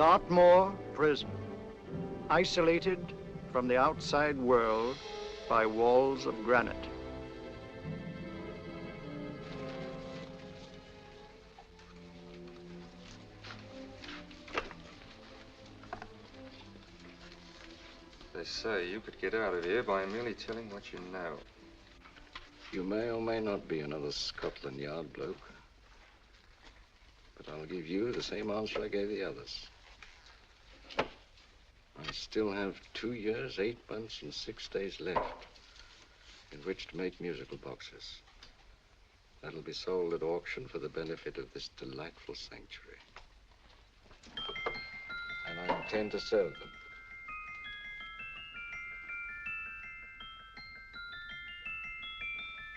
Dartmoor prison, isolated from the outside world by walls of granite. They say you could get out of here by merely telling what you know. You may or may not be another Scotland Yard bloke, but I'll give you the same answer I gave the others. I still have 2 years, 8 months, and 6 days left in which to make musical boxes. That'll be sold at auction for the benefit of this delightful sanctuary. And I intend to serve them.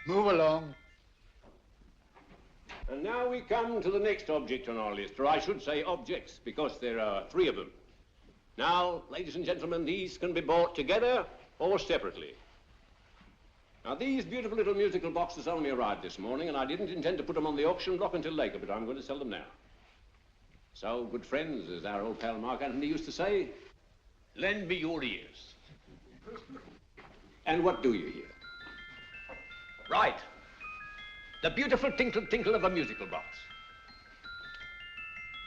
Move along. And now we come to the next object on our list, or I should say objects, because there are 3 of them. Now, ladies and gentlemen, these can be bought together or separately. Now, these beautiful little musical boxes only arrived this morning, and I didn't intend to put them on the auction block until later, but I'm going to sell them now. So, good friends, as our old pal Mark Antony used to say, lend me your ears. And what do you hear? Right. The beautiful tinkle tinkle of a musical box.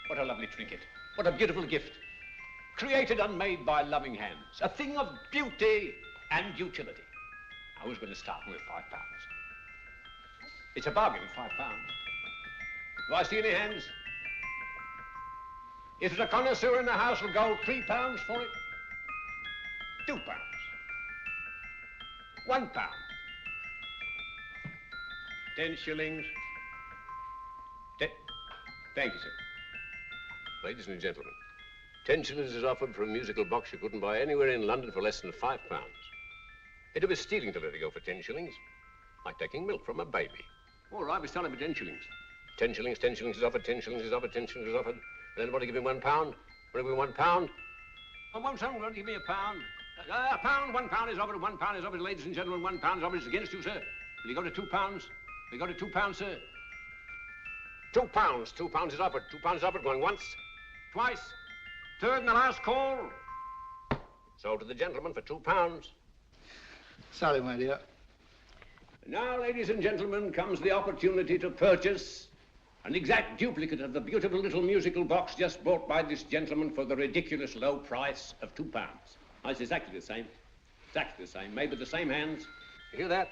What a lovely trinket. What a beautiful gift. Created and made by loving hands. A thing of beauty and utility. I was going to start with £5. It's a bargain, £5. Do I see any hands? If there's a connoisseur in the house, will go £3 for it. £2. £1. 10 shillings. Thank you, sir. Ladies and gentlemen, 10 shillings is offered for a musical box you couldn't buy anywhere in London for less than £5. It'd be stealing to let it go for 10 shillings. Like taking milk from a baby. All right, we're selling for 10 shillings. 10 shillings, 10 shillings is offered, 10 shillings is offered, 10 shillings is offered. And anybody give me £1? Want to give me £1? I won't someone want to give me £1. A pound, £1 is offered, £1 is offered, ladies and gentlemen, £1 is offered. It's against you, sir. Will you go to £2? We go to £2, sir. £2. £2 is offered. £2 is offered. Going once, twice, third and the last call. Sold to the gentleman for £2. Sorry, my dear. Now, ladies and gentlemen, comes the opportunity to purchase an exact duplicate of the beautiful little musical box just bought by this gentleman for the ridiculous low price of £2. Oh, it's exactly the same. Exactly the same. Made with the same hands. You hear that?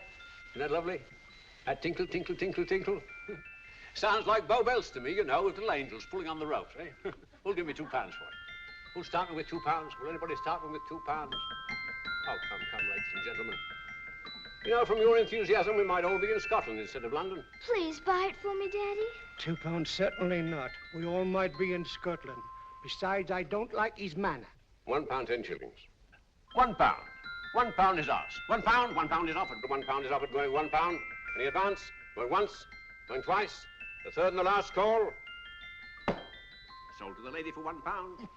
Isn't that lovely? That tinkle, tinkle, tinkle, tinkle. Sounds like Bow Bells to me, you know, with little angels pulling on the ropes, eh? Who'll give me £2 for it? Who'll start me with £2? Will anybody start me with £2? Oh, come, ladies and gentlemen. You know, from your enthusiasm, we might all be in Scotland instead of London. Please buy it for me, Daddy. £2, certainly not. We all might be in Scotland. Besides, I don't like his manner. £1, 10 shillings. £1. £1 is ours. £1 is offered. £1 is offered, going £1. Any advance? Going once, going twice, the third and the last call. Sold to the lady for £1.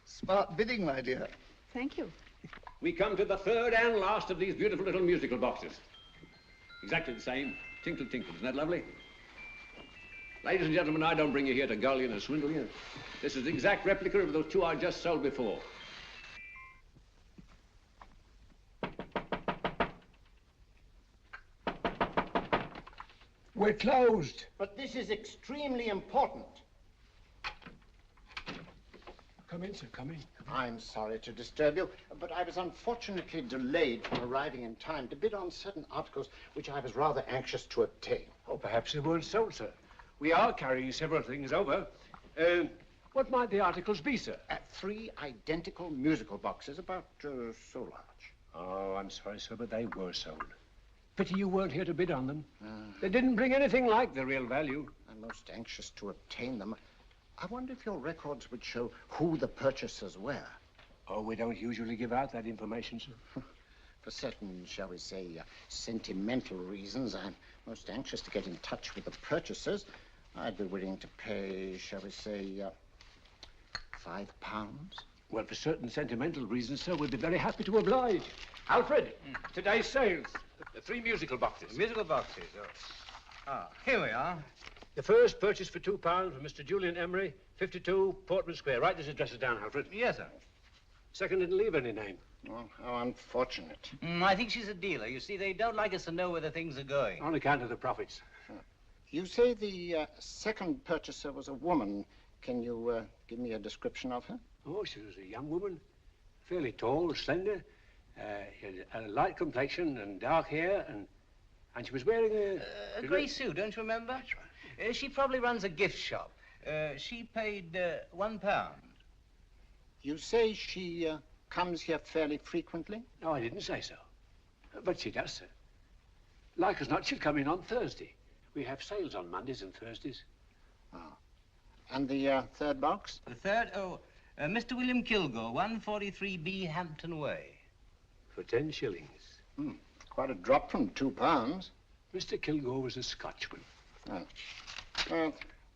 Smart bidding, my dear. Thank you. We come to the third and last of these beautiful little musical boxes. Exactly the same. Tinkle, tinkle. Isn't that lovely? Ladies and gentlemen, I don't bring you here to gull you and swindle you. This is the exact replica of those 2 I just sold before. We're closed. But this is extremely important. Come in, sir, come in. I'm sorry to disturb you, but I was unfortunately delayed from arriving in time to bid on certain articles which I was rather anxious to obtain. Oh, perhaps they weren't sold, sir. We are carrying several things over. What might the articles be, sir? 3 identical musical boxes, about so large. Oh, I'm sorry, sir, but they were sold. Pity you weren't here to bid on them. They didn't bring anything like the real value. I'm most anxious to obtain them. I wonder if your records would show who the purchasers were. Oh, we don't usually give out that information, sir. For certain, shall we say, sentimental reasons, I'm most anxious to get in touch with the purchasers. I'd be willing to pay, shall we say, £5. Well, for certain sentimental reasons, sir, we'd be very happy to oblige. Alfred, today's sales. The 3 musical boxes. Musical boxes, oh. Ah, here we are. The first purchase for £2 from Mr. Julian Emery, 52 Portman Square. Write this address down, Alfred. Yes, sir. Second didn't leave any name. Oh, how unfortunate. I think she's a dealer. You see, they don't like us to know where the things are going. On account of the profits. You say the second purchaser was a woman. Can you give me a description of her? Oh, she was a young woman, fairly tall, slender, had a light complexion and dark hair, and she was wearing A grey suit, don't you remember? That's right. She probably runs a gift shop. She paid £1. You say she comes here fairly frequently? No, I didn't say so. But she does, sir. Like as not, she'll come in on Thursday. We have sales on Mondays and Thursdays. Ah. And the third box? The third, Mr. William Kilgore, 143B Hampton Way. For 10 shillings. Quite a drop from £2. Mr. Kilgore was a Scotchman. Oh.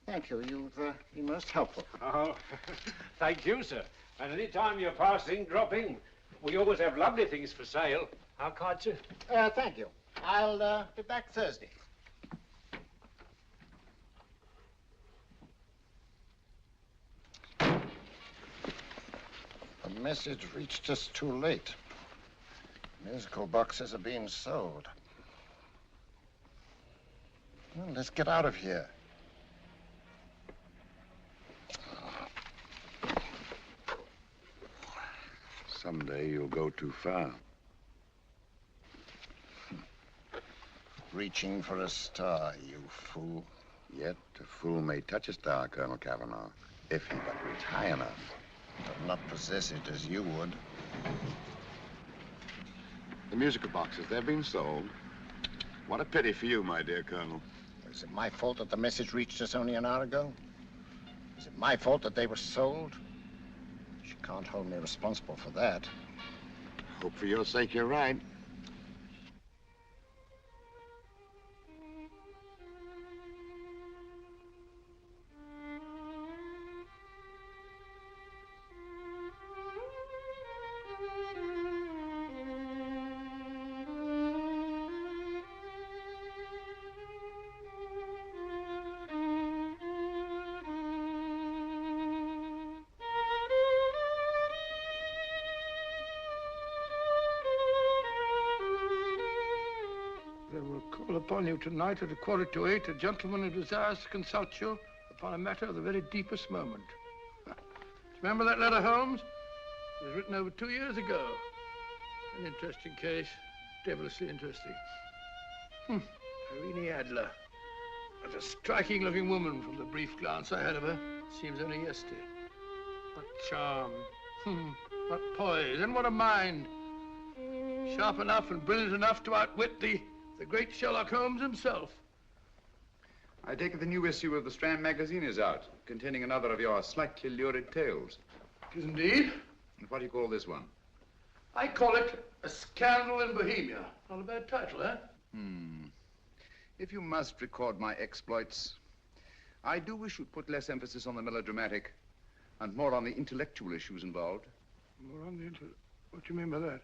Thank you. You've been most helpful. Oh, thank you, sir. And any time you're passing, dropping, we always have lovely things for sale. How kind, sir? Thank you. I'll be back Thursday. The message reached us too late. Musical boxes are being sold. Well, let's get out of here. Someday you'll go too far. Reaching for a star, you fool. Yet a fool may touch a star, Colonel Cavanaugh, if he but reach high enough. But not possess it as you would. The musical boxes, they're being sold. What a pity for you, my dear Colonel. Is it my fault that the message reached us only an hour ago? Is it my fault that they were sold? You can't hold me responsible for that. Hope for your sake you're right. Upon you tonight at 7:45, a gentleman who desires to consult you upon a matter of the very deepest moment. Remember that letter, Holmes? It was written over 2 years ago. An interesting case, devilishly interesting. Irene Adler. What a striking-looking woman from the brief glance I had of her. Seems only yesterday. What charm. What poise, and what a mind. Sharp enough and brilliant enough to outwit the great Sherlock Holmes himself. I take it the new issue of the Strand magazine is out, containing another of your slightly lurid tales. It is indeed. And what do you call this one? I call it A Scandal in Bohemia. Not a bad title, eh? If you must record my exploits, I do wish you'd put less emphasis on the melodramatic and more on the intellectual issues involved. More on the what do you mean by that?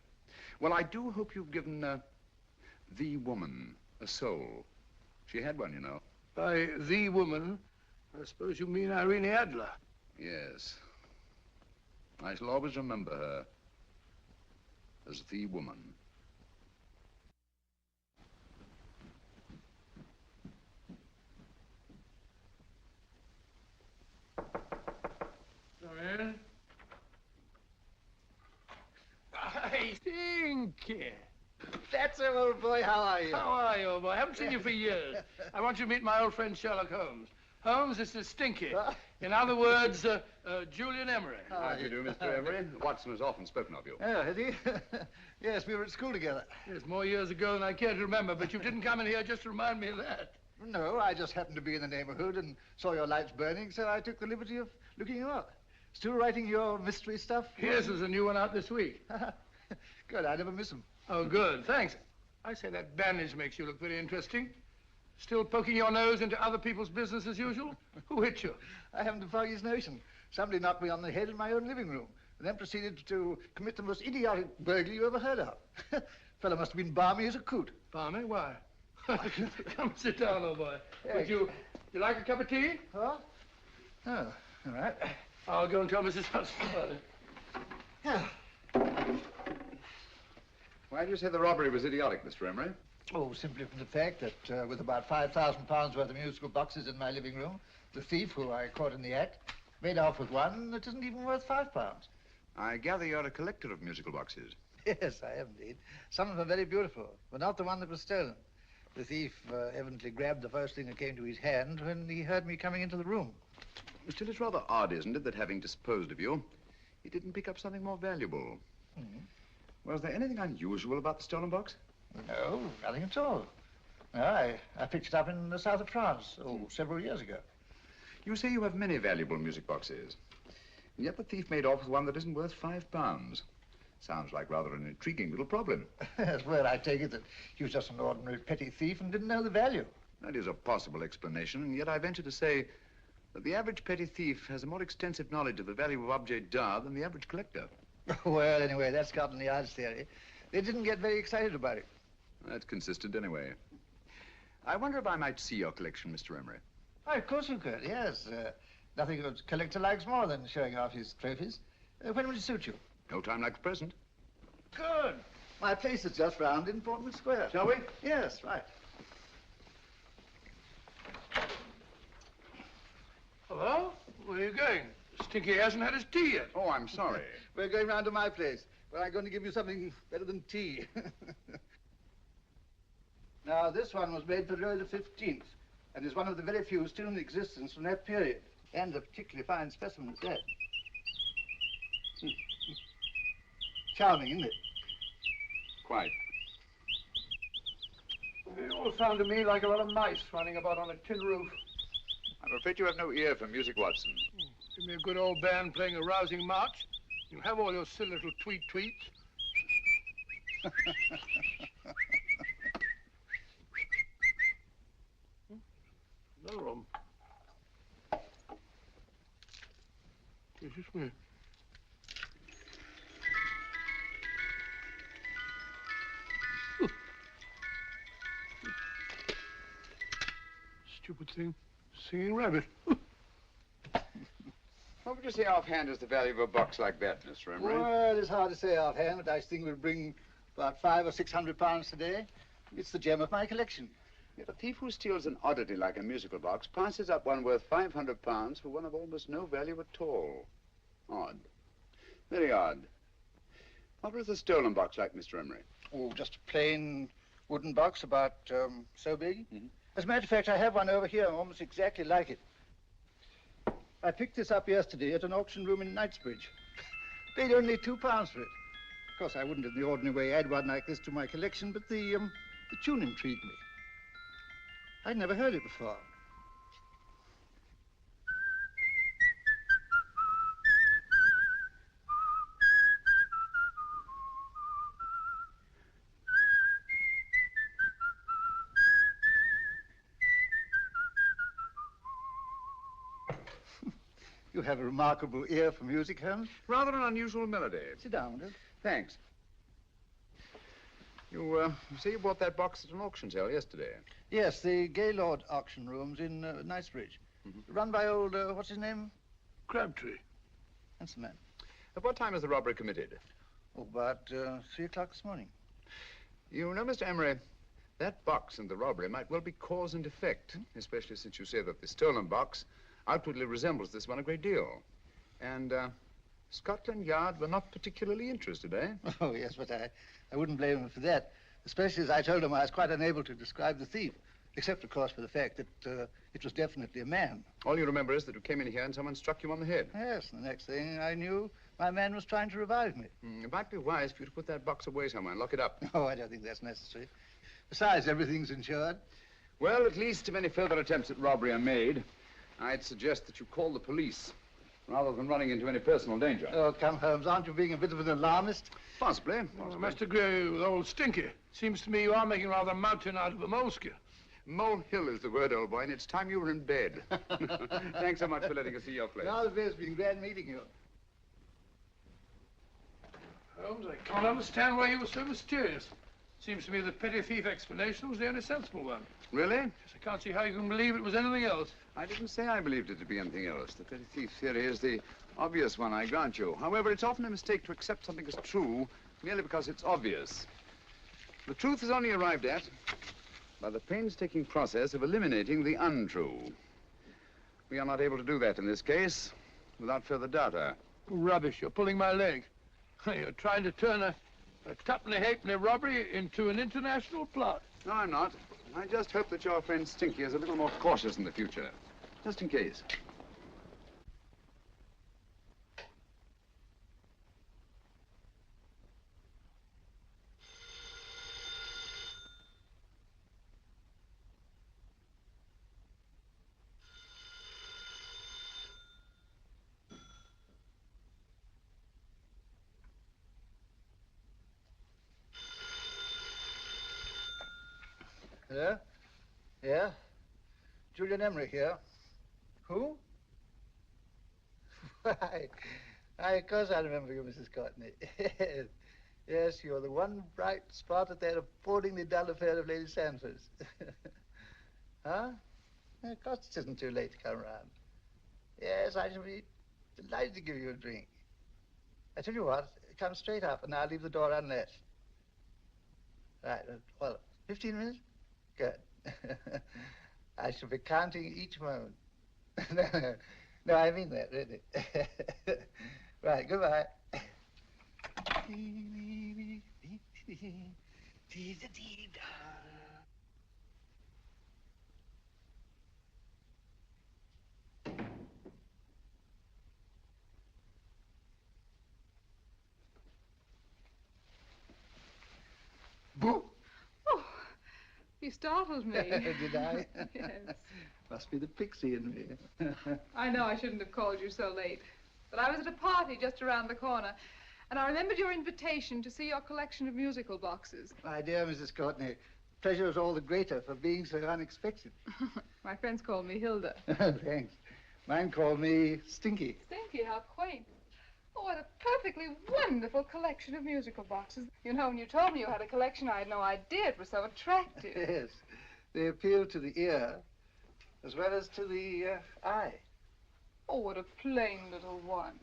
Well, I do hope you've given the woman a soul. She had one, you know. By the woman, I suppose you mean Irene Adler. Yes. I shall always remember her as the woman. Come in. I think. That's him, old boy. How are you? How are you, old boy? I haven't seen you for years. I want you to meet my old friend Sherlock Holmes. Holmes, this is Stinky. In other words, Julian Emery. How do you do, Mr. Emery? Watson has often spoken of you. Oh, has he? Yes, we were at school together. Yes, more years ago than I care to remember, but you didn't come in here just to remind me of that. No, I just happened to be in the neighborhood and saw your lights burning, so I took the liberty of looking you up. Still writing your mystery stuff? Yes, there's a new one out this week. Good, I never miss them. Oh, good, thanks. I say that bandage makes you look very interesting. Still poking your nose into other people's business as usual? Who hit you? I haven't the foggiest notion. Somebody knocked me on the head in my own living room, and then proceeded to commit the most idiotic burglary you ever heard of. Fellow must have been balmy as a coot. Balmy? Why? Come sit down, old boy. Would you You like a cup of tea? Huh? Oh, all right. I'll go and tell Mrs. Hudson about it. Yeah. Why do you say the robbery was idiotic, Mr. Emery? Oh, simply from the fact that with about £5,000 worth of musical boxes in my living room, the thief, who I caught in the act, made off with one that isn't even worth £5. I gather you're a collector of musical boxes. Yes, I am indeed. Some of them are very beautiful, but not the one that was stolen. The thief evidently grabbed the first thing that came to his hand when he heard me coming into the room. Still, it's rather odd, isn't it, that having disposed of you, he didn't pick up something more valuable. Was there anything unusual about the stolen box? No, nothing at all. No, I picked it up in the south of France, several years ago. You say you have many valuable music boxes, and yet the thief made off with one that isn't worth £5. Sounds like rather an intriguing little problem. Yes, well, I take it that he was just an ordinary petty thief and didn't know the value. That is a possible explanation, and yet I venture to say that the average petty thief has a more extensive knowledge of the value of objets d'art than the average collector. Well, anyway, that's Scotland Yard's theory. They didn't get very excited about it. That's consistent anyway. I wonder if I might see your collection, Mr. Emery. Oh, of course you could, yes. Nothing a collector likes more than showing off his trophies. When would it suit you? No time like the present. Good. My place is just round in Portman Square. Shall we? Yes, right. Hello? Where are you going? Stinky hasn't had his tea yet. Oh, I'm sorry. We're going round to my place, where I'm going to give you something better than tea. Now, this one was made for Louis XV, and is one of the very few still in existence from that period, and a particularly fine specimen at that. Charming, isn't it? Quite. They all sound to me like a lot of mice running about on a tin roof. I'm afraid you have no ear for music, Watson. Give me a good old band playing a rousing march. You have all your silly little tweets. Another room. This is me. Stupid thing. Singing rabbit. What would you say offhand is the value of a box like that, Mr. Emery? Well, it's hard to say offhand, but I think we'll bring about £500 or £600 today. It's the gem of my collection. Yet a thief who steals an oddity like a musical box passes up one worth £500 for one of almost no value at all. Odd. Very odd. What was the stolen box like, Mr. Emery? Oh, just a plain wooden box about so big. As a matter of fact, I have one over here almost exactly like it. I picked this up yesterday at an auction room in Knightsbridge. Paid only £2 for it. Of course, I wouldn't in the ordinary way add one like this to my collection, but the tune intrigued me. I'd never heard it before. You have a remarkable ear for music, Holmes. Rather an unusual melody. Sit down, Will. Thanks. You say you bought that box at an auction sale yesterday? Yes, the Gaylord auction rooms in Knightsbridge. Run by old, what's his name? Crabtree. That's the man. At what time was the robbery committed? Oh, about 3 o'clock this morning. You know, Mr. Emery, that box and the robbery might well be cause and effect, especially since you say that the stolen box outwardly resembles this one a great deal. And Scotland Yard were not particularly interested, eh? Oh, yes, but I wouldn't blame him for that, especially as I told him I was quite unable to describe the thief, except, of course, for the fact that it was definitely a man. All you remember is that you came in here and someone struck you on the head. Yes, and the next thing I knew, my man was trying to revive me. It might be wise for you to put that box away somewhere and lock it up. Oh, I don't think that's necessary. Besides, everything's insured. Well, at least if any further attempts at robbery are made, I'd suggest that you call the police, rather than running into any personal danger. Oh, come, Holmes, aren't you being a bit of an alarmist? Possibly. Well, I must agree with old Stinky. Seems to me you are making rather a mountain out of a molehill. Molehill is the word, old boy, and it's time you were in bed. Thanks so much for letting us see your place. Now, it's been glad meeting you. Holmes, I can't understand why you were so mysterious. Seems to me the petty thief explanation was the only sensible one. Really? Yes, I can't see how you can believe it was anything else. I didn't say I believed it to be anything else. The petty thief theory is the obvious one, I grant you. However, it's often a mistake to accept something as true merely because it's obvious. The truth is only arrived at by the painstaking process of eliminating the untrue. We are not able to do that in this case without further data. Rubbish, you're pulling my leg. You're trying to turn a tuppenny halfpenny robbery into an international plot. No, I'm not. I just hope that your friend Stinky is a little more cautious in the future. Just in case. Hello? Yeah? Julian Emery here. Who? Why, of course I remember you, Mrs. Courtney. Yes, you're the one bright spot at that appallingly dull affair of Lady Sanford's. Huh? Of course it isn't too late to come round. Yes, I shall be delighted to give you a drink. I tell you what, come straight up and I'll leave the door unlatched. Right, well, 15 minutes? Good. I shall be counting each moment. No, I mean that, really. Right, goodbye. Boo! Oh, you startled me. Did I? Yes. Must be the pixie in me. I know I shouldn't have called you so late, but I was at a party just around the corner, and I remembered your invitation to see your collection of musical boxes. My dear Mrs. Courtney, pleasure is all the greater for being so unexpected. My friends call me Hilda. Thanks. Mine call me Stinky. Stinky, how quaint. Oh, what a perfectly wonderful collection of musical boxes. You know, when you told me you had a collection, I had no idea it was so attractive. Yes. They appeal to the ear as well as to the eye. Oh, what a plain little one.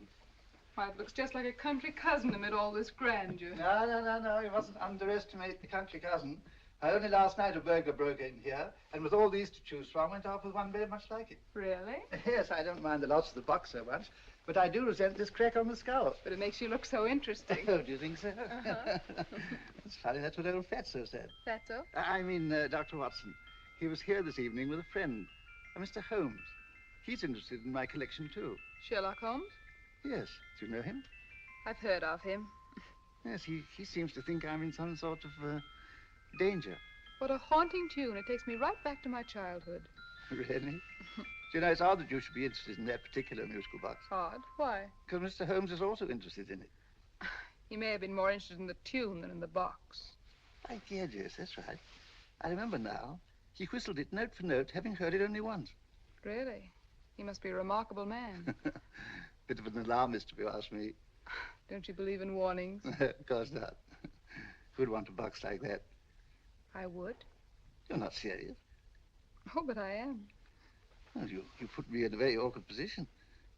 Why, it looks just like a country cousin amid all this grandeur. No. You mustn't underestimate the country cousin. Only last night a burglar broke in here, and with all these to choose from, went off with one very much like it. Really? Yes, I don't mind the loss of the box so much, but I do resent this crack on the skull. But it makes you look so interesting. Oh, do you think so? Uh-huh. It's funny, that's what old Fatso said. Fatso? I mean, Dr. Watson. He was here this evening with a friend, a Mr. Holmes. He's interested in my collection, too. Sherlock Holmes? Yes. Do you know him? I've heard of him. Yes, he seems to think I'm in some sort of danger. What a haunting tune. It takes me right back to my childhood. Really? Do you know, it's odd that you should be interested in that particular musical box. Odd? Why? Because Mr. Holmes is also interested in it. He may have been more interested in the tune than in the box. My dear, yes, that's right. I remember now. He whistled it note for note, having heard it only once. Really? He must be a remarkable man. Bit of an alarmist, if you ask me. Don't you believe in warnings? Of course not. Who'd want a box like that? I would. You're not serious. Oh, but I am. Well, you put me in a very awkward position.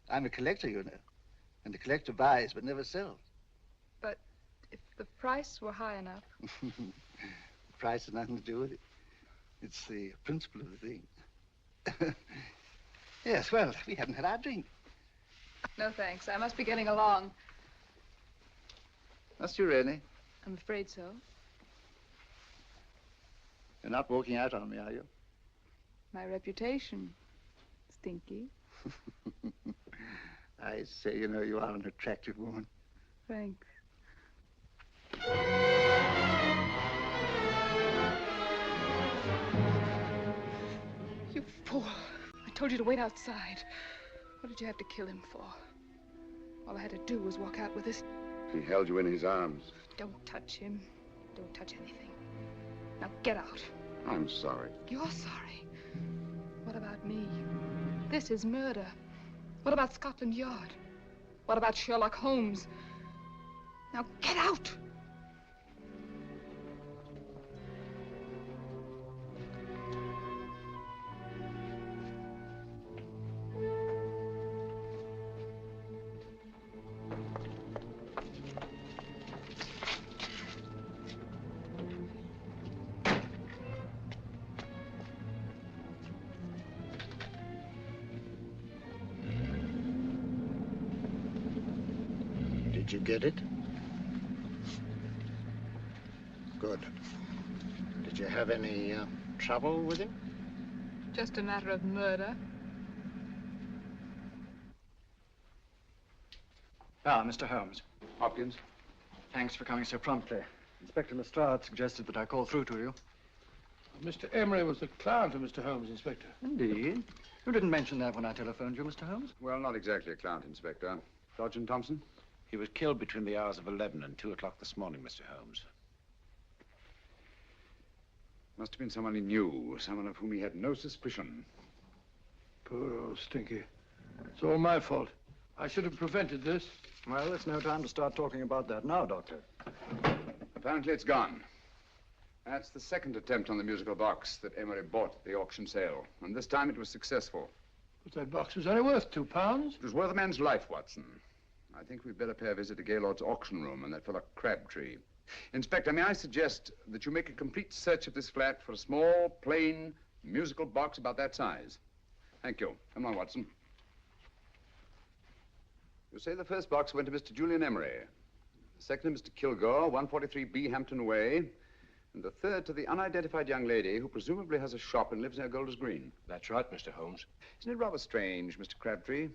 I'm a collector, you know. And the collector buys but never sells. But if the price were high enough... The price has nothing to do with it. It's the principle of the thing. Yes, well, we haven't had our drink. No, thanks. I must be getting along. Must you really? I'm afraid so. You're not walking out on me, are you? My reputation, Stinky. I say, you know, you are an attractive woman. Thanks. You fool. I told you to wait outside. What did you have to kill him for? All I had to do was walk out with this. He held you in his arms. Don't touch him. Don't touch anything. Now get out. I'm sorry. You're sorry. What about me? This is murder. What about Scotland Yard? What about Sherlock Holmes? Now get out! Did you get it? Good. Did you have any trouble with him? Just a matter of murder. Ah, Mr. Holmes. Hopkins. Thanks for coming so promptly. Inspector Lestrade suggested that I call through to you. Mr. Emery was the client of Mr. Holmes, Inspector. Indeed. You didn't mention that when I telephoned you, Mr. Holmes. Well, not exactly a client, Inspector. Sergeant Thompson? He was killed between the hours of 11 and 2 o'clock this morning, Mr. Holmes. Must have been someone he knew, someone of whom he had no suspicion. Poor old Stinky. It's all my fault. I should have prevented this. Well, it's no time to start talking about that now, Doctor. Apparently it's gone. That's the second attempt on the musical box that Emery bought at the auction sale. And this time it was successful. But that box was only worth £2. It was worth a man's life, Watson. I think we'd better pay a visit to Gaylord's auction room and that fellow Crabtree. Inspector, may I suggest that you make a complete search of this flat for a small, plain, musical box about that size. Thank you. Come on, Watson. You say the first box went to Mr. Julian Emery. The second to Mr. Kilgore, 143B Hampton Way. And the third to the unidentified young lady who presumably has a shop and lives near Golders Green. That's right, Mr. Holmes. Isn't it rather strange, Mr. Crabtree,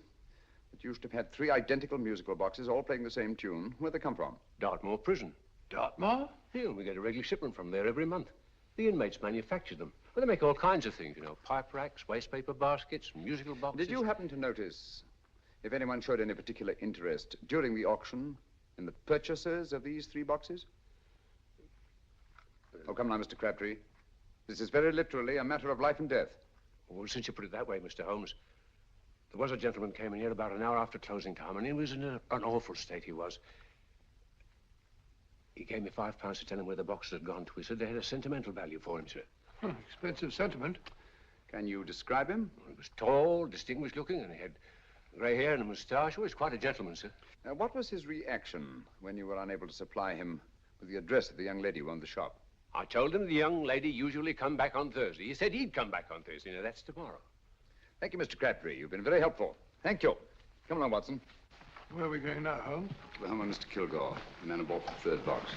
that you should have had 3 identical musical boxes all playing the same tune? Where'd they come from? Dartmoor prison. Dartmoor? Yeah, we get a regular shipment from there every month. The inmates manufacture them. Well, they make all kinds of things, you know, pipe racks, waste paper baskets, musical boxes. Did you happen to notice if anyone showed any particular interest during the auction in the purchasers of these 3 boxes? Oh, come now, Mr. Crabtree. This is very literally a matter of life and death. Well, since you put it that way, Mr. Holmes, there was a gentleman came in here about an hour after closing time, and he was in an awful state, he was. He gave me £5 to tell him where the boxes had gone to. He said they had a sentimental value for him, sir. Expensive sentiment. Can you describe him? He was tall, distinguished looking, and he had grey hair and a moustache. He was quite a gentleman, sir. What was his reaction when you were unable to supply him with the address of the young lady who owned the shop? I told him the young lady usually come back on Thursday. He said he'd come back on Thursday. Now, that's tomorrow. Thank you, Mr. Crabtree. You've been very helpful. Thank you. Come along, Watson. Where are we going now, Holmes? To the home of Mr. Kilgore, the man who bought the 3rd box.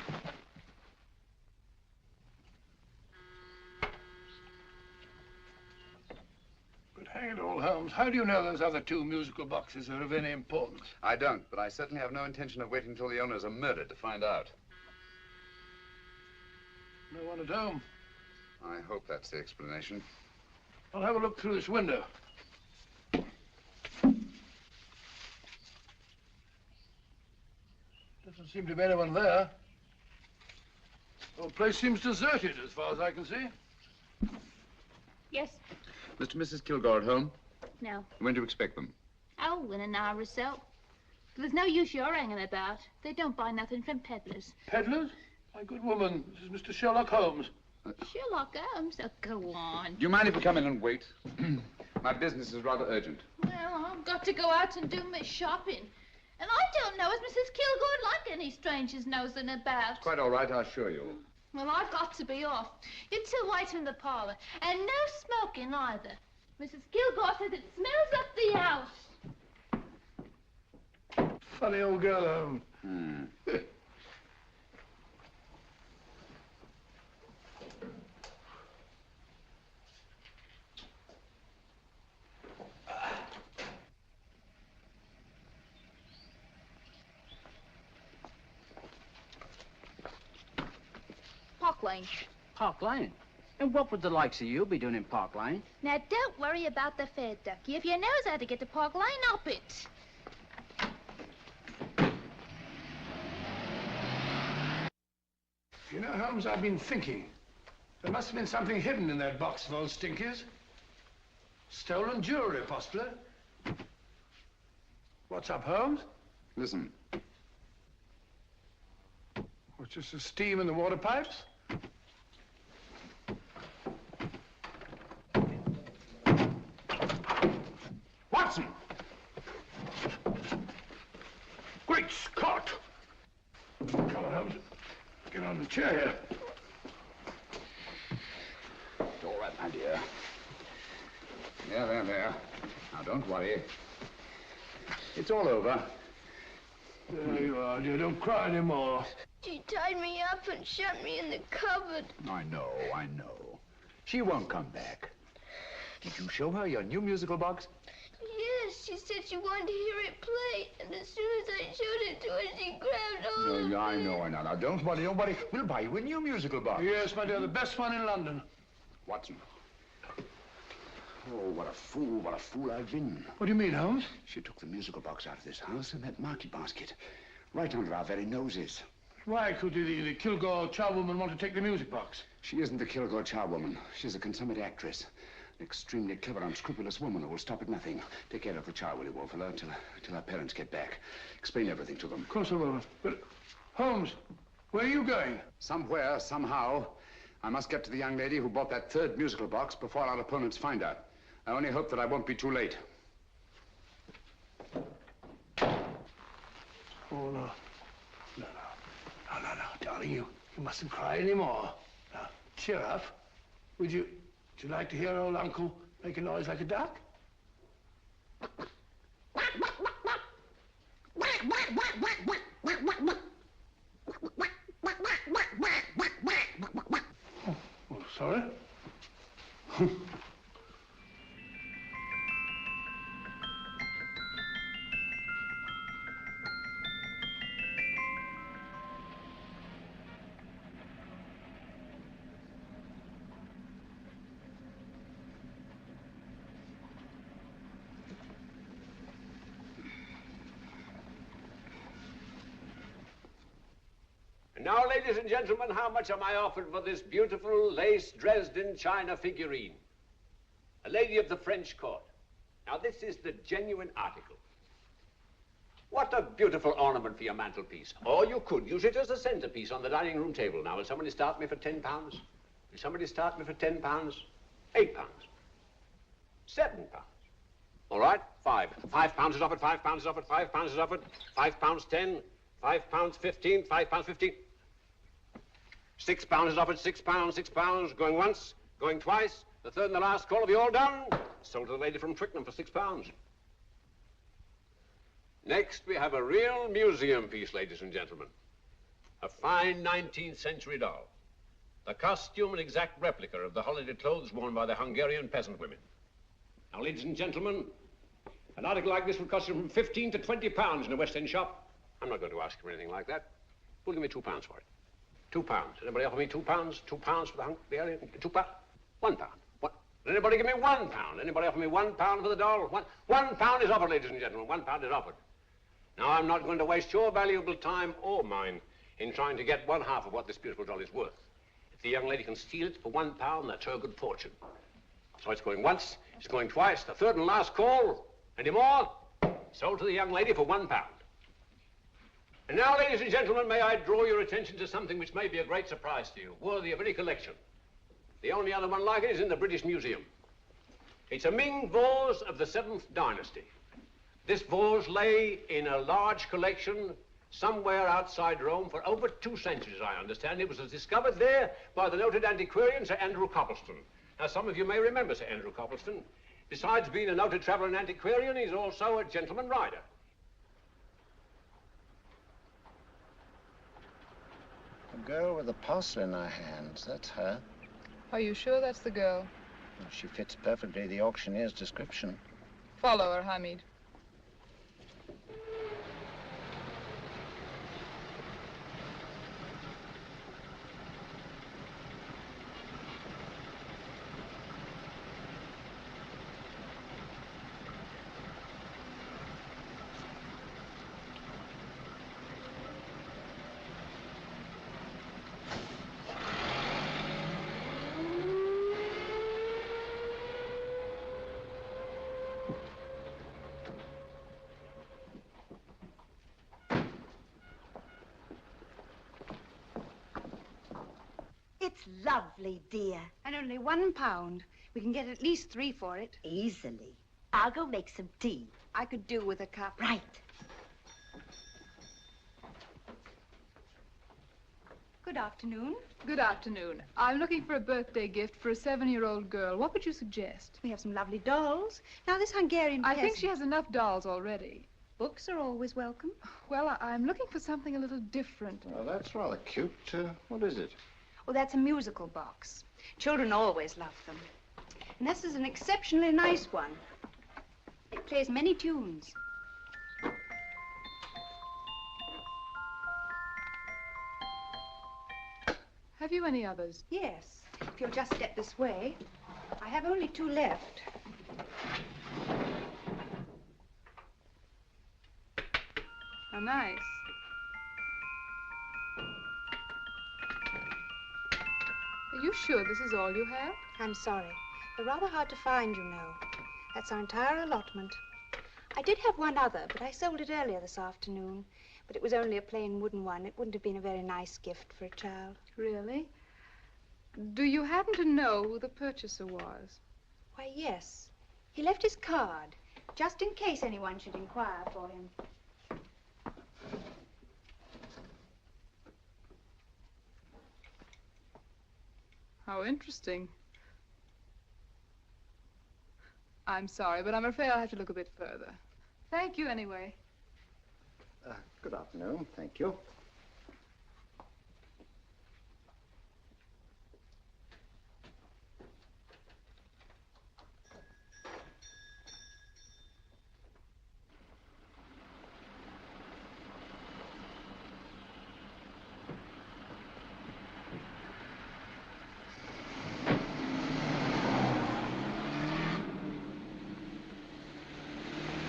But hang it all, Holmes, how do you know those other 2 musical boxes are of any importance? I don't, but I certainly have no intention of waiting until the owners are murdered to find out. No one at home. I hope that's the explanation. I'll have a look through this window. Doesn't seem to be anyone there. The whole place seems deserted as far as I can see. Yes. Mr. and Mrs. Kilgore at home? No. When do you expect them? Oh, in an hour or so. But there's no use you're hanging about. They don't buy nothing from peddlers. Peddlers? My good woman, this is Mr. Sherlock Holmes. Sherlock Holmes? Oh, go on. Do you mind if we come in and wait? My business is rather urgent. Well, I've got to go out and do my shopping. And I don't know as Mrs. Kilgore like any strangers nosing about. Quite all right, I assure you. Well, I've got to be off. You two wait in the parlor. And no smoking either. Mrs. Kilgore says it smells up the house. Funny old girl, Holmes. Park Lane. Park Lane? And what would the likes of you be doing in Park Lane? Now, don't worry about the fare, Ducky. If you knows how to get to Park Lane, up it. You know, Holmes, I've been thinking. There must have been something hidden in that box of old Stinky's. Stolen jewelry, possibly. What's up, Holmes? Listen. What's just the steam in the water pipes? Watson! Great Scott! Come on, Holmes. Get on the chair here. It's all right, my dear. There. Now, don't worry. It's all over. There you are, dear. Don't cry anymore. She tied me up and shut me in the cupboard. I know. She won't come back. Did you show her your new musical box? Yes, she said she wanted to hear it play, and as soon as I showed it to her, she grabbed hold of No, I me. know. Now, don't worry. We'll buy you a new musical box. Yes, my dear, the best one in London. Watson. Oh, what a fool I've been. What do you mean, Holmes? She took the musical box out of this house in that market basket, right under our very noses. Why could the Kilgore charwoman want to take the music box? She isn't the Kilgore charwoman. She's a consummate actress. An extremely clever, unscrupulous woman who will stop at nothing. Take care of the child, will you, Wolfella, till our parents get back. Explain everything to them. Of course I will. But, Holmes, where are you going? Somewhere, somehow, I must get to the young lady who bought that third musical box before our opponents find her. I only hope that I won't be too late. Oh, no. No, darling, you mustn't cry anymore. Now, cheer up. Would you like to hear old Uncle make a noise like a duck? Oh, sorry. Now, ladies and gentlemen, how much am I offered for this beautiful lace Dresden china figurine? A lady of the French court. Now, this is the genuine article. What a beautiful ornament for your mantelpiece. Or you could use it as a centerpiece on the dining room table. Now, will somebody start me for £10? Will somebody start me for £10? £8? £7? All right, £5 is offered, £5 is offered, £5 is offered, £5.10, £5.15, £5.15. £6 is offered, £6, going once, going twice, the third and the last call. Have you all done? Sold to the lady from Twickenham for £6. Next, we have a real museum piece, ladies and gentlemen. A fine 19th century doll. The costume an exact replica of the holiday clothes worn by the Hungarian peasant women. Now, ladies and gentlemen, an article like this would cost you from £15 to £20 in a West End shop. I'm not going to ask you for anything like that. Who'll give me £2 for it? £2. Anybody offer me £2? £2 for the Hungarian? £2? £1. What? Anybody give me £1? Anybody offer me £1 for the doll? £1 is offered, ladies and gentlemen. £1 is offered. Now, I'm not going to waste your valuable time or mine in trying to get one half of what this beautiful doll is worth. If the young lady can steal it for £1, that's her good fortune. So it's going once, it's going twice, the third and last call. Any more? Sold to the young lady for £1. And now, ladies and gentlemen, may I draw your attention to something which may be a great surprise to you, worthy of any collection. The only other one like it is in the British Museum. It's a Ming vase of the 7th dynasty. This vase lay in a large collection somewhere outside Rome for over 2 centuries, I understand. It was discovered there by the noted antiquarian, Sir Andrew Coppleston. Now, some of you may remember Sir Andrew Coppleston. Besides being a noted traveller and antiquarian, he's also a gentleman rider. The girl with the parcel in her hands, that's her. Are you sure that's the girl? Well, she fits perfectly the auctioneer's description. Follow her, Hamid. It's lovely, dear. And only £1. We can get at least 3 for it. Easily. I'll go make some tea. I could do with a cup. Right. Good afternoon. Good afternoon. I'm looking for a birthday gift for a 7-year-old girl. What would you suggest? We have some lovely dolls. Now, this Hungarian I think peasant- she has enough dolls already. Books are always welcome. Well, I'm looking for something a little different. Well, that's rather cute. What is it? Well, that's a musical box. Children always love them. And this is an exceptionally nice one. It plays many tunes. Have you any others? Yes. If you'll just step this way. I have only 2 left. How nice. Are you sure this is all you have? I'm sorry. They're rather hard to find, you know. That's our entire allotment. I did have one other, but I sold it earlier this afternoon. But it was only a plain wooden one. It wouldn't have been a very nice gift for a child. Really? Do you happen to know who the purchaser was? Why, yes. He left his card, just in case anyone should inquire for him. How interesting. I'm sorry, but I'm afraid I'll have to look a bit further. Thank you anyway. Good afternoon. Thank you.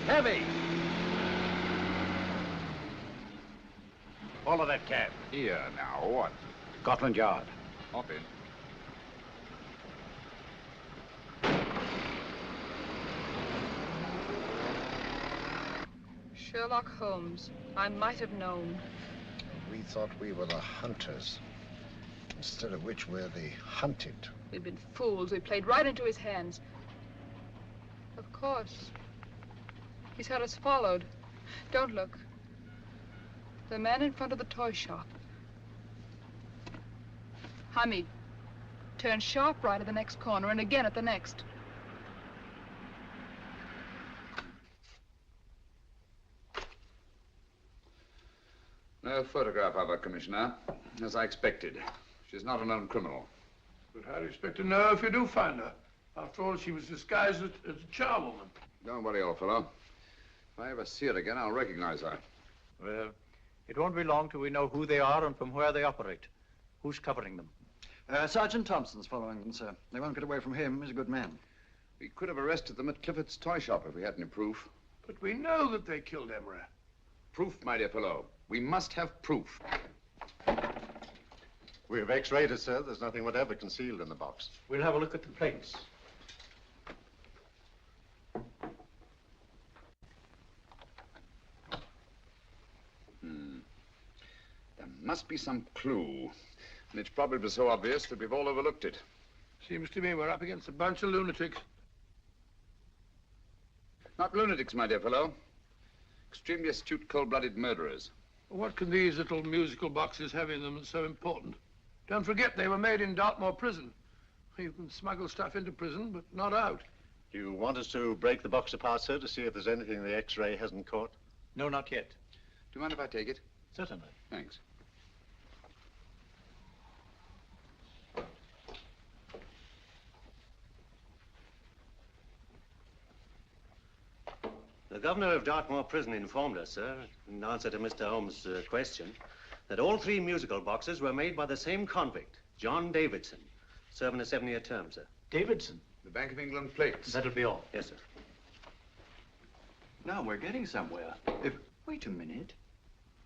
Heavy! Follow that cab. Here now, what? Scotland Yard. Hop in. Sherlock Holmes. I might have known. We thought we were the hunters, instead of which we're the hunted. We've been fools. We played right into his hands. Of course. He's had us followed. Don't look. The man in front of the toy shop. Hamid, turn sharp right at the next corner and again at the next. No photograph of her, Commissioner, as I expected. She's not a known criminal. But how do you expect to know if you do find her? After all, she was disguised as a charwoman. Don't worry, old fellow. If I ever see her again, I'll recognize her. Well, it won't be long till we know who they are and from where they operate. Who's covering them? Sergeant Thompson's following them, sir. They won't get away from him. He's a good man. We could have arrested them at Clifford's toy shop if we had any proof. But we know that they killed Emery. Proof, my dear fellow. We must have proof. We have X-rayed it, sir. There's nothing whatever concealed in the box. We'll have a look at the plates. There must be some clue. And it's probably so obvious that we've all overlooked it. Seems to me we're up against a bunch of lunatics. Not lunatics, my dear fellow. Extremely astute, cold-blooded murderers. What can these little musical boxes have in them that's so important? Don't forget they were made in Dartmoor prison. You can smuggle stuff into prison, but not out. Do you want us to break the box apart, sir, to see if there's anything the X-ray hasn't caught? No, not yet. Do you mind if I take it? Certainly. Thanks. The governor of Dartmoor prison informed us, sir, in answer to Mr. Holmes' question, that all 3 musical boxes were made by the same convict, John Davidson, serving a 7-year term, sir. Davidson? The Bank of England plates. That'll be all. Yes, sir. Now we're getting somewhere. Wait a minute.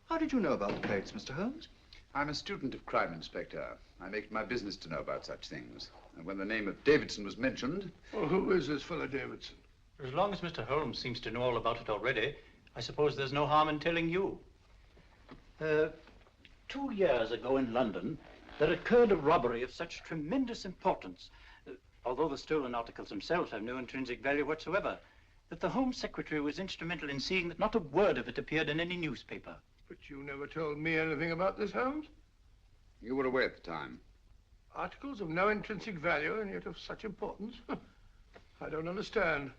How did you know about the plates, Mr. Holmes? I'm a student of crime, Inspector. I make it my business to know about such things. And when the name of Davidson was mentioned... Well, who is this fellow Davidson? As long as Mr. Holmes seems to know all about it already, I suppose there's no harm in telling you. 2 years ago in London, there occurred a robbery of such tremendous importance, although the stolen articles themselves have no intrinsic value whatsoever, that the Home Secretary was instrumental in seeing that not a word of it appeared in any newspaper. But you never told me anything about this, Holmes. You were away at the time. Articles of no intrinsic value and yet of such importance? I don't understand.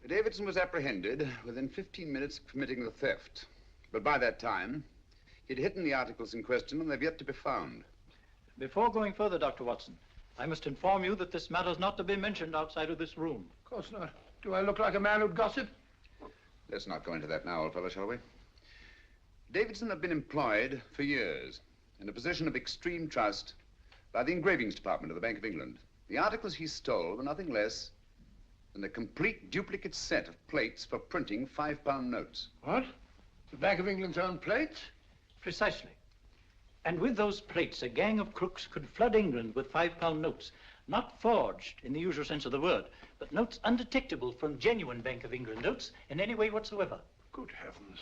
Davidson was apprehended within 15 minutes of committing the theft. But by that time, he'd hidden the articles in question and they've yet to be found. Before going further, Dr. Watson, I must inform you that this matter's not to be mentioned outside of this room. Of course not. Do I look like a man who'd gossip? Let's not go into that now, old fellow, shall we? Davidson had been employed for years in a position of extreme trust by the engravings department of the Bank of England. The articles he stole were nothing less than a complete duplicate set of plates for printing £5 notes. What? The Bank of England's own plates? Precisely. And with those plates, a gang of crooks could flood England with £5 notes, not forged in the usual sense of the word, but notes undetectable from genuine Bank of England notes in any way whatsoever. Good heavens.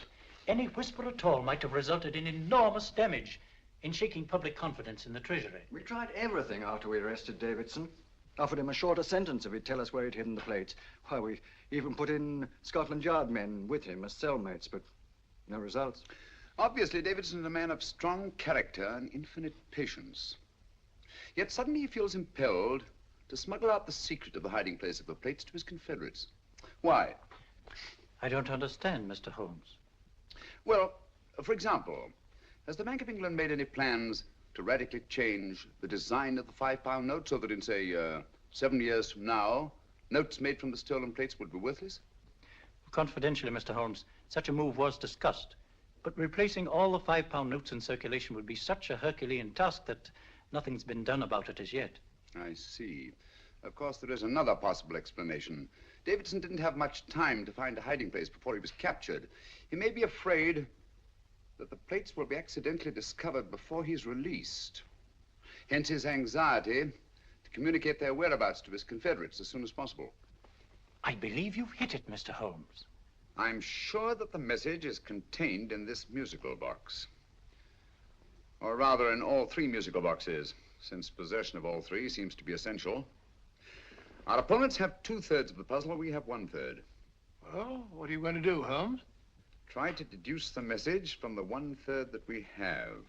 Any whisper at all might have resulted in enormous damage in shaking public confidence in the Treasury. We tried everything after we arrested Davidson. Offered him a shorter sentence if he'd tell us where he'd hidden the plates. Why, we even put in Scotland Yard men with him as cellmates, but no results. Obviously, Davidson is a man of strong character and infinite patience. Yet suddenly he feels impelled to smuggle out the secret of the hiding place of the plates to his confederates. Why? I don't understand, Mr. Holmes. Well, for example, has the Bank of England made any plans to radically change the design of the £5 note so that in, say, 7 years from now, notes made from the stolen plates would be worthless? Confidentially, Mr. Holmes, such a move was discussed. But replacing all the £5 notes in circulation would be such a Herculean task that nothing's been done about it as yet. I see. Of course, there is another possible explanation. Davidson didn't have much time to find a hiding place before he was captured. He may be afraid that the plates will be accidentally discovered before he's released. Hence his anxiety to communicate their whereabouts to his confederates as soon as possible. I believe you've hit it, Mr. Holmes. I'm sure that the message is contained in this musical box. Or rather, in all 3 musical boxes, since possession of all 3 seems to be essential. Our opponents have 2/3 of the puzzle, we have 1/3. Well, what are you going to do, Holmes? Try to deduce the message from the 1/3 that we have.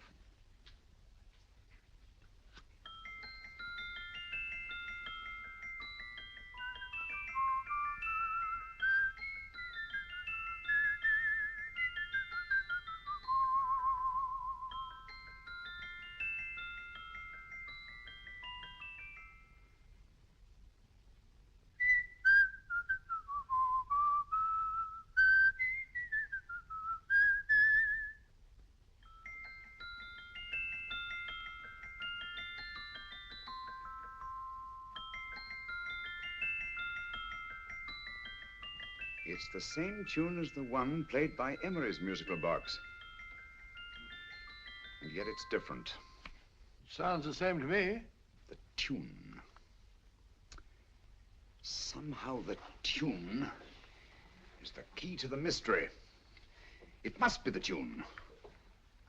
It's the same tune as the one played by Emery's musical box. And yet it's different. Sounds the same to me. The tune. Somehow the tune is the key to the mystery. It must be the tune.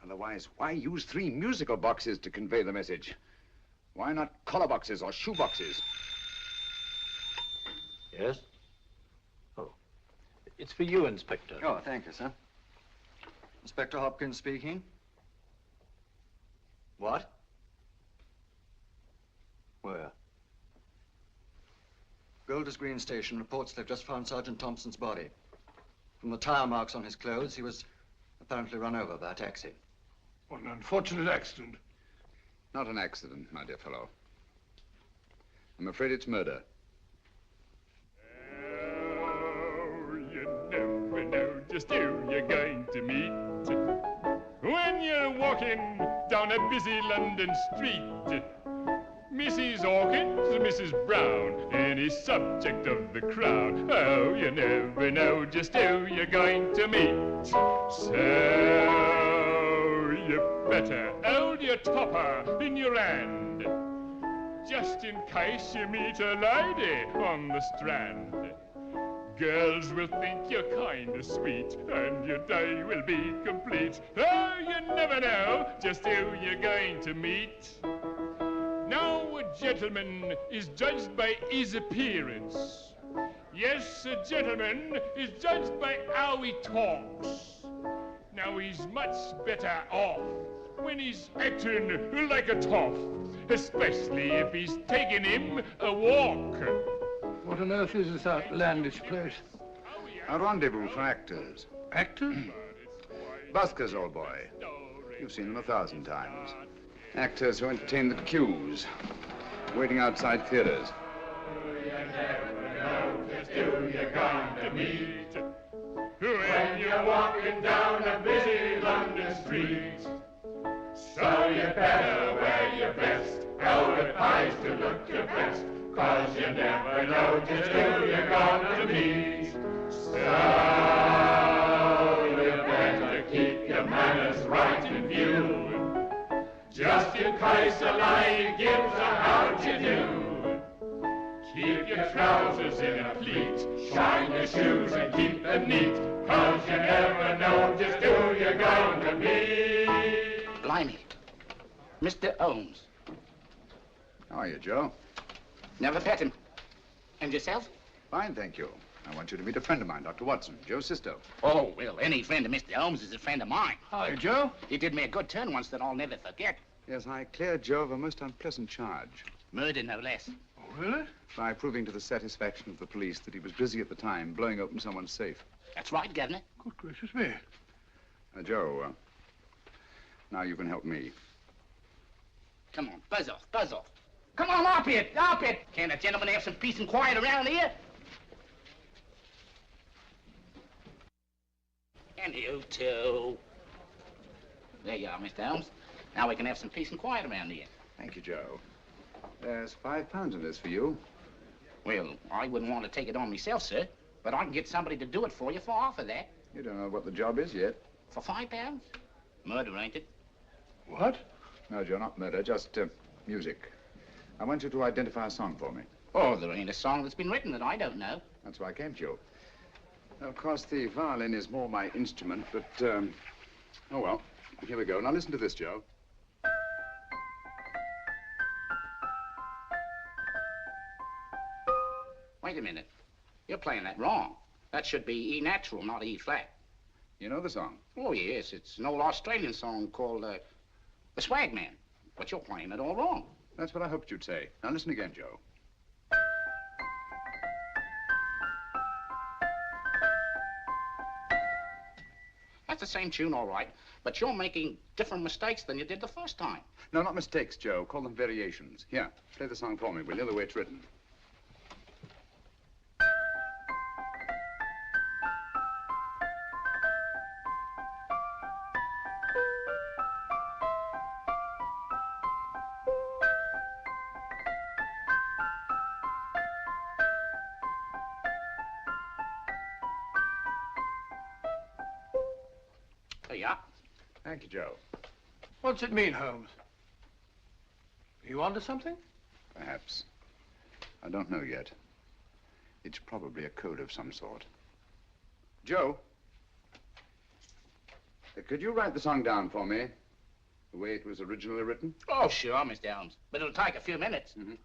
Otherwise, why use 3 musical boxes to convey the message? Why not collar boxes or shoe boxes? Yes? Oh. It's for you, Inspector. Oh, thank you, sir. Inspector Hopkins speaking. What? Where? Golders Green Station reports they've just found Sergeant Thompson's body. From the tire marks on his clothes, he was apparently run over by a taxi. What an unfortunate accident. Not an accident, my dear fellow. I'm afraid it's murder. Oh, you never know just who you're going to meet when you're walking down a busy London street. Mrs. Hawkins, Mrs. Brown, any subject of the crowd. Oh, you never know just who you're going to meet. So you better hold your topper in your hand, just in case you meet a lady on the Strand. Girls will think you're kind of sweet, and your day will be complete. Oh, you never know just who you're going to meet. Now a gentleman is judged by his appearance. Yes, a gentleman is judged by how he talks. Now he's much better off when he's acting like a toff, especially if he's taking him a walk. What on earth is this outlandish place? A rendezvous for actors. Actors? Buskers, old boy. You've seen them 1,000 times. Actors who entertain the queues, waiting outside theaters. You never know just who you're going to meet when you're walking down a busy London street. So you better wear your best, velvet ties to look your best, 'cause you never know just who you're going to meet. So you better keep your manners right in view, just in case a lady gives a how'd you do. Keep your trousers in a pleat, shine your shoes and keep them neat, 'cause you never know just who you're going to meet. Blimey. Mr. Holmes. How are you, Joe? Never met him. And yourself? Fine, thank you. I want you to meet a friend of mine, Dr. Watson, Joe's sister. Oh, well, any friend of Mr. Holmes is a friend of mine. Hi, Joe. He did me a good turn once that I'll never forget. Yes, I cleared Joe of a most unpleasant charge. Murder, no less. Oh, really? By proving to the satisfaction of the police that he was busy at the time blowing open someone's safe. That's right, Governor. Good gracious me. Joe, now you can help me. Come on, buzz off, buzz off. Come on, up it, up it. Can't a gentleman have some peace and quiet around here? And you too. There you are, Mr. Holmes. Now we can have some peace and quiet around here. Thank you, Joe. There's £5 in this for you. Well, I wouldn't want to take it on myself, sir, but I can get somebody to do it for you for half of that. You don't know what the job is yet. For £5? Murder, ain't it? What? No, Joe, not murder, just music. I want you to identify a song for me. Oh, there ain't a song that's been written that I don't know. That's why I came to you. Of course, the violin is more my instrument, but, oh, well, here we go. Now, listen to this, Joe. Wait a minute. You're playing that wrong. That should be E natural, not E flat. You know the song? Oh, yes. It's an old Australian song called, the Swagman. But you're playing it all wrong. That's what I hoped you'd say. Now, listen again, Joe. That's the same tune, all right, but you're making different mistakes than you did the first time. No, not mistakes, Joe. Call them variations. Here, play the song for me, will you, the way it's written. There you are. Thank you, Joe. What's it mean, Holmes? Are you onto something? Perhaps. I don't know yet. It's probably a code of some sort. Joe, could you write the song down for me, the way it was originally written? Oh, sure, Mr. Holmes, but it'll take a few minutes. Mm-hmm.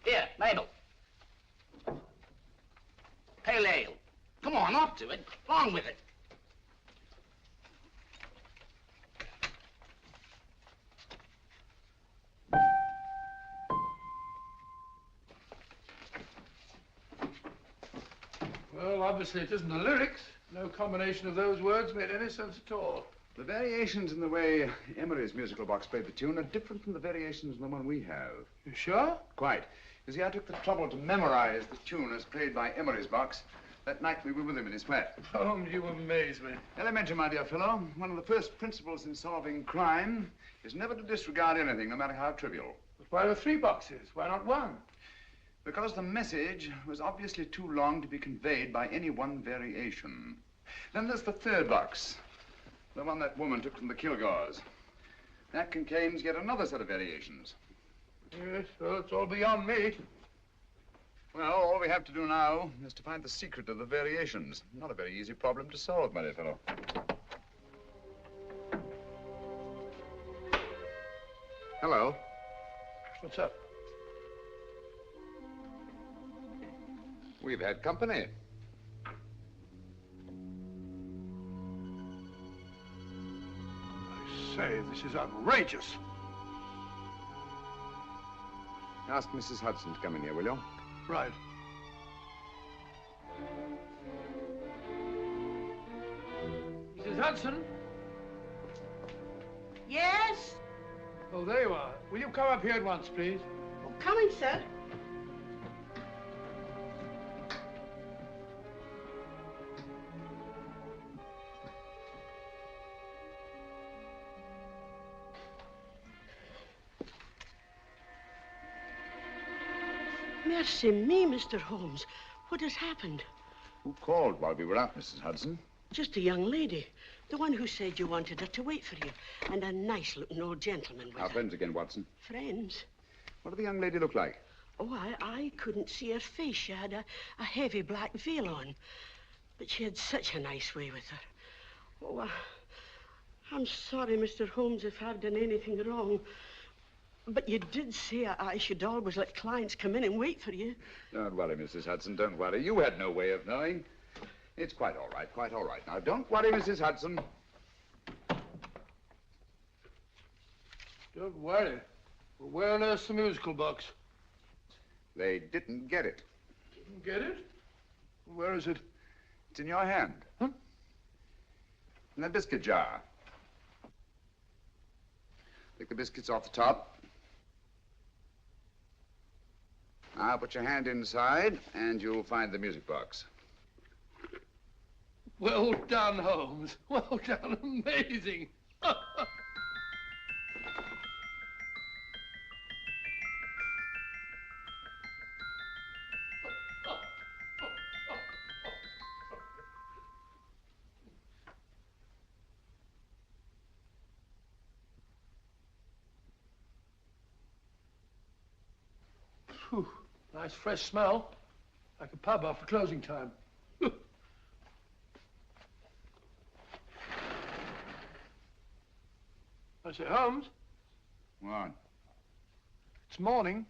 Here, Mabel. Pale ale. Come on, up to it. Along with it. Well, obviously it isn't the lyrics. No combination of those words made any sense at all. The variations in the way Emery's musical box played the tune are different from the variations in the one we have. You sure? Quite. You see, I took the trouble to memorize the tune as played by Emery's box that night we were with him in his flat. Holmes, you amaze me. Elementary, my dear fellow. One of the first principles in solving crime is never to disregard anything, no matter how trivial. But why are 3 boxes? Why not 1? Because the message was obviously too long to be conveyed by any one variation. Then there's the 3rd box, the one that woman took from the Kilgores. That contains yet another set of variations. Yes, well, it's all beyond me. Well, all we have to do now is to find the secret of the variations. Not a very easy problem to solve, my dear fellow. Hello. What's up? We've had company. I say, this is outrageous. Ask Mrs. Hudson to come in here, will you? Right. Hudson? Yes? Oh, there you are. Will you come up here at once, please? Oh, coming, sir. Mercy me, Mr. Holmes. What has happened? Who called while we were out, Mrs. Hudson? Just a young lady. The one who said you wanted her to wait for you. And a nice-looking old gentleman with Our her. friends again, Watson. Friends? What did the young lady look like? Oh, I couldn't see her face. She had a heavy black veil on. But she had such a nice way with her. Oh, I'm sorry, Mr. Holmes, if I've done anything wrong. But you did say I should always let clients come in and wait for you. Don't worry, Mrs. Hudson, don't worry. You had no way of knowing. It's quite all right, quite all right. Now, don't worry, Mrs. Hudson. Don't worry. Well, where on earth's the musical box? They didn't get it. Didn't get it? Where is it? It's in your hand. Huh? In that biscuit jar. Take the biscuits off the top. Now put your hand inside, and you'll find the music box. Well done, Holmes. Well done. Amazing. Whew. Nice fresh smell. Like a pub after closing time. I say, Holmes. What? It's morning.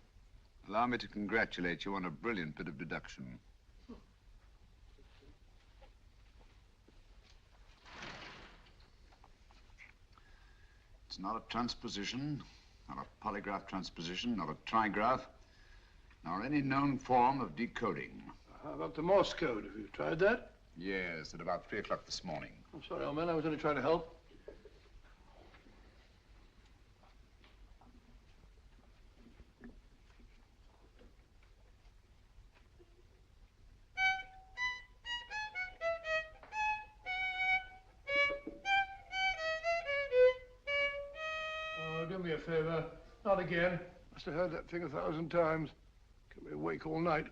Allow me to congratulate you on a brilliant bit of deduction. It's not a transposition, not a polygraph transposition, not a trigraph, nor any known form of decoding. How about the Morse code? Have you tried that? Yes, at about 3 o'clock this morning. I'm sorry, old man. I was only trying to help. Oh, do me a favor. Not again. Must have heard that thing 1,000 times. Kept me awake all night.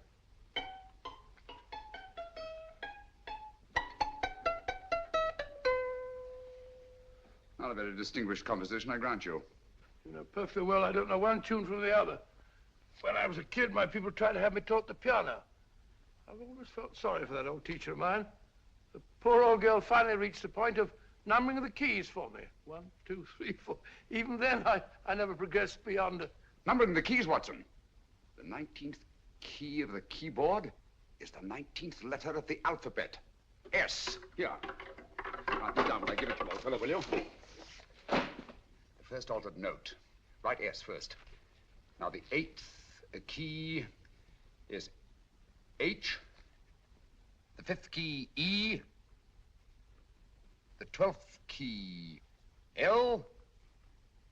Not a very distinguished composition, I grant you. You know perfectly well I don't know one tune from the other. When I was a kid, my people tried to have me taught the piano. I've always felt sorry for that old teacher of mine. The poor old girl finally reached the point of numbering the keys for me. 1, 2, 3, 4. Even then, I never progressed beyond... Numbering the keys, Watson. The 19th key of the keyboard is the 19th letter of the alphabet. S. Here. Now, put down when I give it to you, old fellow, will you? The first altered note. Write S first. Now, the 8th key is H. The 5th key, E. The 12th key, L.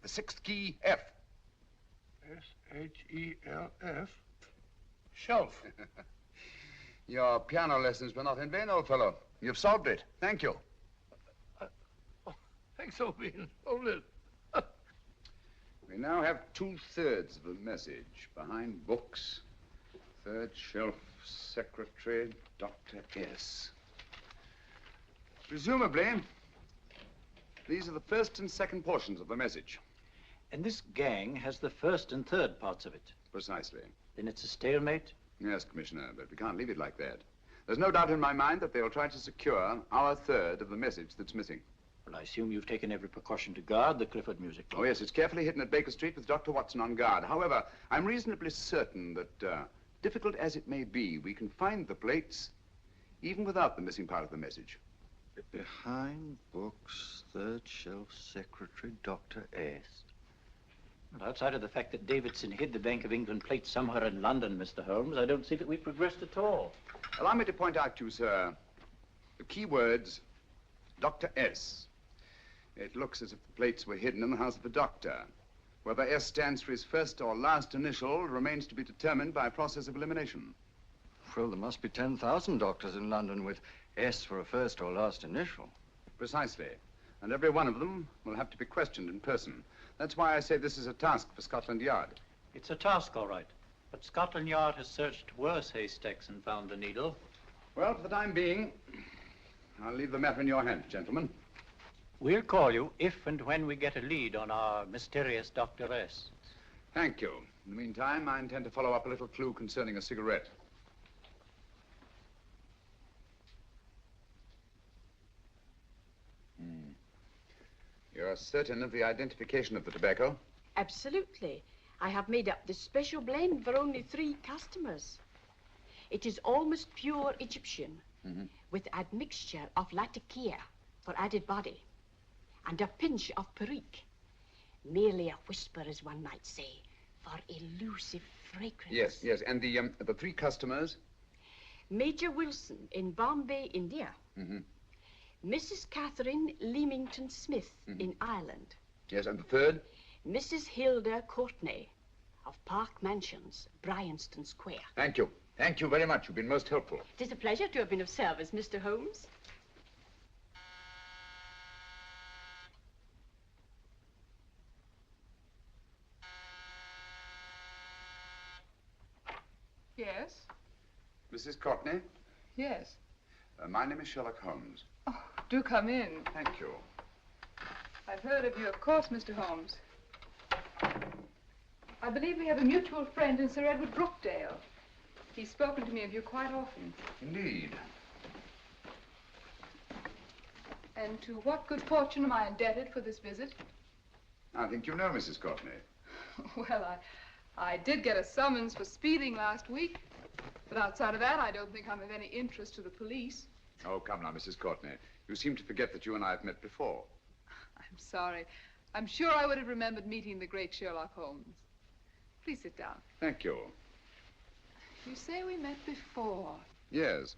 The 6th key, F. S-H-E-L-F. Shelf. Your piano lessons were not in vain, old fellow. You've solved it. Thank you. Thanks, old bean. Hold it. We now have 2/3 of the message. Behind books, third shelf, secretary, Dr. S. Presumably, these are the first and second portions of the message. And this gang has the first and third parts of it. Precisely. Then it's a stalemate? Yes, Commissioner, but we can't leave it like that. There's no doubt in my mind that they'll try to secure our third of the message that's missing. Well, I assume you've taken every precaution to guard the Clifford music box. Oh, yes, it's carefully hidden at Baker Street with Dr. Watson on guard. However, I'm reasonably certain that, difficult as it may be, we can find the plates even without the missing part of the message. Behind books, third shelf, secretary, Dr. S. Well, outside of the fact that Davidson hid the Bank of England plate somewhere in London, Mr. Holmes, I don't see that we've progressed at all. Allow me to point out to you, sir, the key words Dr. S. It looks as if the plates were hidden in the house of the doctor. Whether S stands for his first or last initial remains to be determined by a process of elimination. Well, there must be 10,000 doctors in London with S for a first or last initial. Precisely. And every one of them will have to be questioned in person. That's why I say this is a task for Scotland Yard. It's a task, all right. But Scotland Yard has searched worse haystacks and found the needle. Well, for the time being, I'll leave the matter in your hands, gentlemen. We'll call you if and when we get a lead on our mysterious Dr. S. Thank you. In the meantime, I intend to follow up a little clue concerning a cigarette. You're certain of the identification of the tobacco? Absolutely. I have made up this special blend for only 3 customers. It is almost pure Egyptian, with admixture of latakia for added body, and a pinch of perique. Merely a whisper, as one might say, for elusive fragrance. Yes. And the 3 customers? Major Wilson in Bombay, India. Mrs. Catherine Leamington Smith in Ireland. Yes, and the 3rd? Mrs. Hilda Courtney of Park Mansions, Bryanston Square. Thank you. Thank you very much. You've been most helpful. It is a pleasure to have been of service, Mr. Holmes. Yes? Mrs. Courtney? Yes. My name is Sherlock Holmes. Oh, do come in. Thank you. I've heard of you, of course, Mr. Holmes. I believe we have a mutual friend in Sir Edward Brookdale. He's spoken to me of you quite often. Indeed. And to what good fortune am I indebted for this visit? I think you know Mrs. Courtney. Well, I did get a summons for speeding last week. But outside of that, I don't think I'm of any interest to the police. Oh, come now, Mrs. Courtney. You seem to forget that you and I have met before. I'm sorry. I'm sure I would have remembered meeting the great Sherlock Holmes. Please sit down. Thank you. You say we met before. Yes.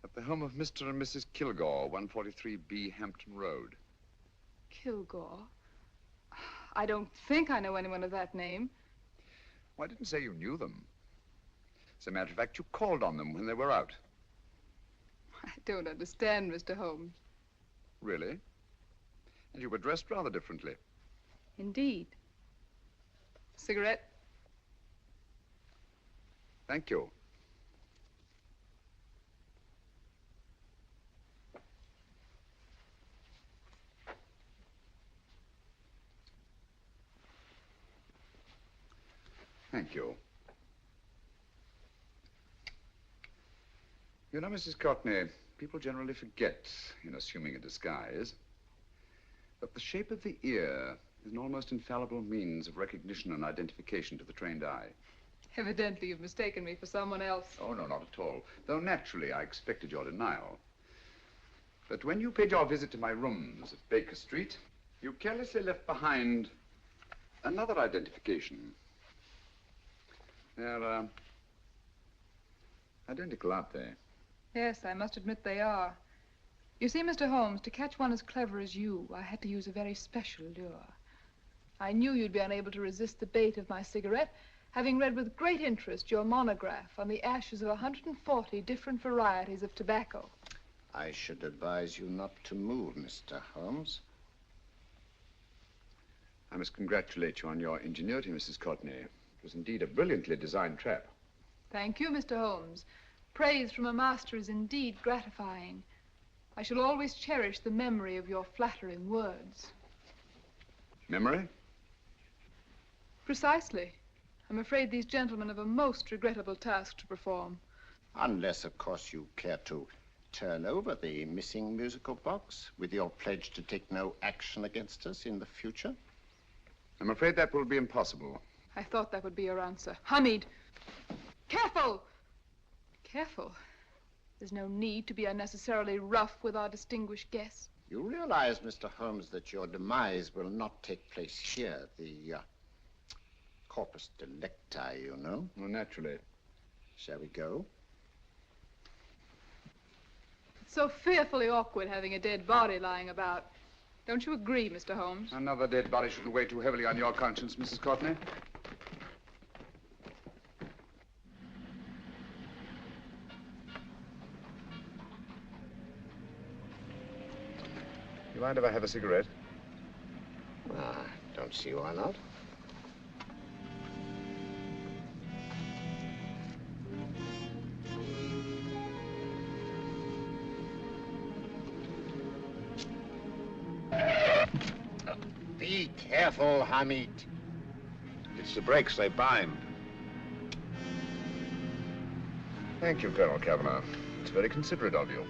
At the home of Mr. and Mrs. Kilgore, 143B Hampton Road. Kilgore? I don't think I know anyone of that name. Well, I didn't say you knew them. As a matter of fact, you called on them when they were out. I don't understand, Mr. Holmes. Really? And you were dressed rather differently. Indeed. Cigarette? Thank you. Thank you. You know, Mrs. Courtney, people generally forget, in assuming a disguise, that the shape of the ear is an almost infallible means of recognition and identification to the trained eye. Evidently, you've mistaken me for someone else. Oh, no, not at all. Though naturally, I expected your denial. But when you paid your visit to my rooms at Baker Street, you carelessly left behind another identification. They're, identical, aren't they? Yes, I must admit they are. You see, Mr. Holmes, to catch one as clever as you, I had to use a very special lure. I knew you'd be unable to resist the bait of my cigarette, having read with great interest your monograph on the ashes of 140 different varieties of tobacco. I should advise you not to move, Mr. Holmes. I must congratulate you on your ingenuity, Mrs. Courtney. It was indeed a brilliantly designed trap. Thank you, Mr. Holmes. Praise from a master is indeed gratifying. I shall always cherish the memory of your flattering words. Memory? Precisely. I'm afraid these gentlemen have a most regrettable task to perform. Unless, of course, you care to turn over the missing musical box with your pledge to take no action against us in the future. I'm afraid that will be impossible. I thought that would be your answer. Hamid! Careful! Careful. There's no need to be unnecessarily rough with our distinguished guest. You realize, Mr. Holmes, that your demise will not take place here. The corpus delicti, you know. Well, naturally. Shall we go? So fearfully awkward having a dead body lying about. Don't you agree, Mr. Holmes? Another dead body shouldn't weigh too heavily on your conscience, Mrs. Courtney. You mind if I have a cigarette? Don't see why not. Be careful, Hamid. It's the brakes, they bind. Thank you, Colonel Kavanagh. It's very considerate of you.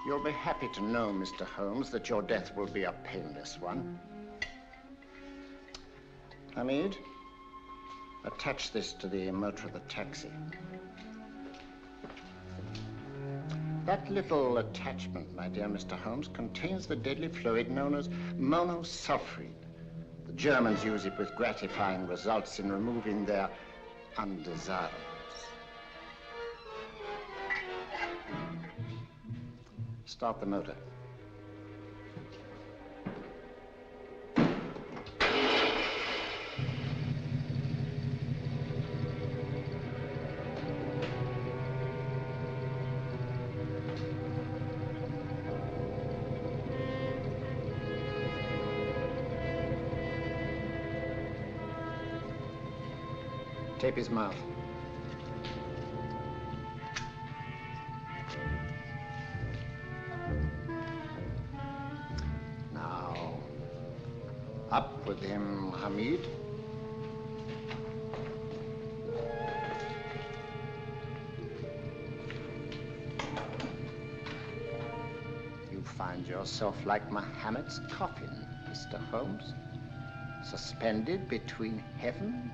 You'll be happy to know, Mr. Holmes, that your death will be a painless one. Hamid, attach this to the motor of the taxi. That little attachment, my dear Mr. Holmes, contains the deadly fluid known as monosulfide. The Germans use it with gratifying results in removing their undesirables. Start the motor. Tape his mouth. Now, up with him, Hamid. You find yourself like Muhammad's coffin, Mr. Holmes, suspended between heaven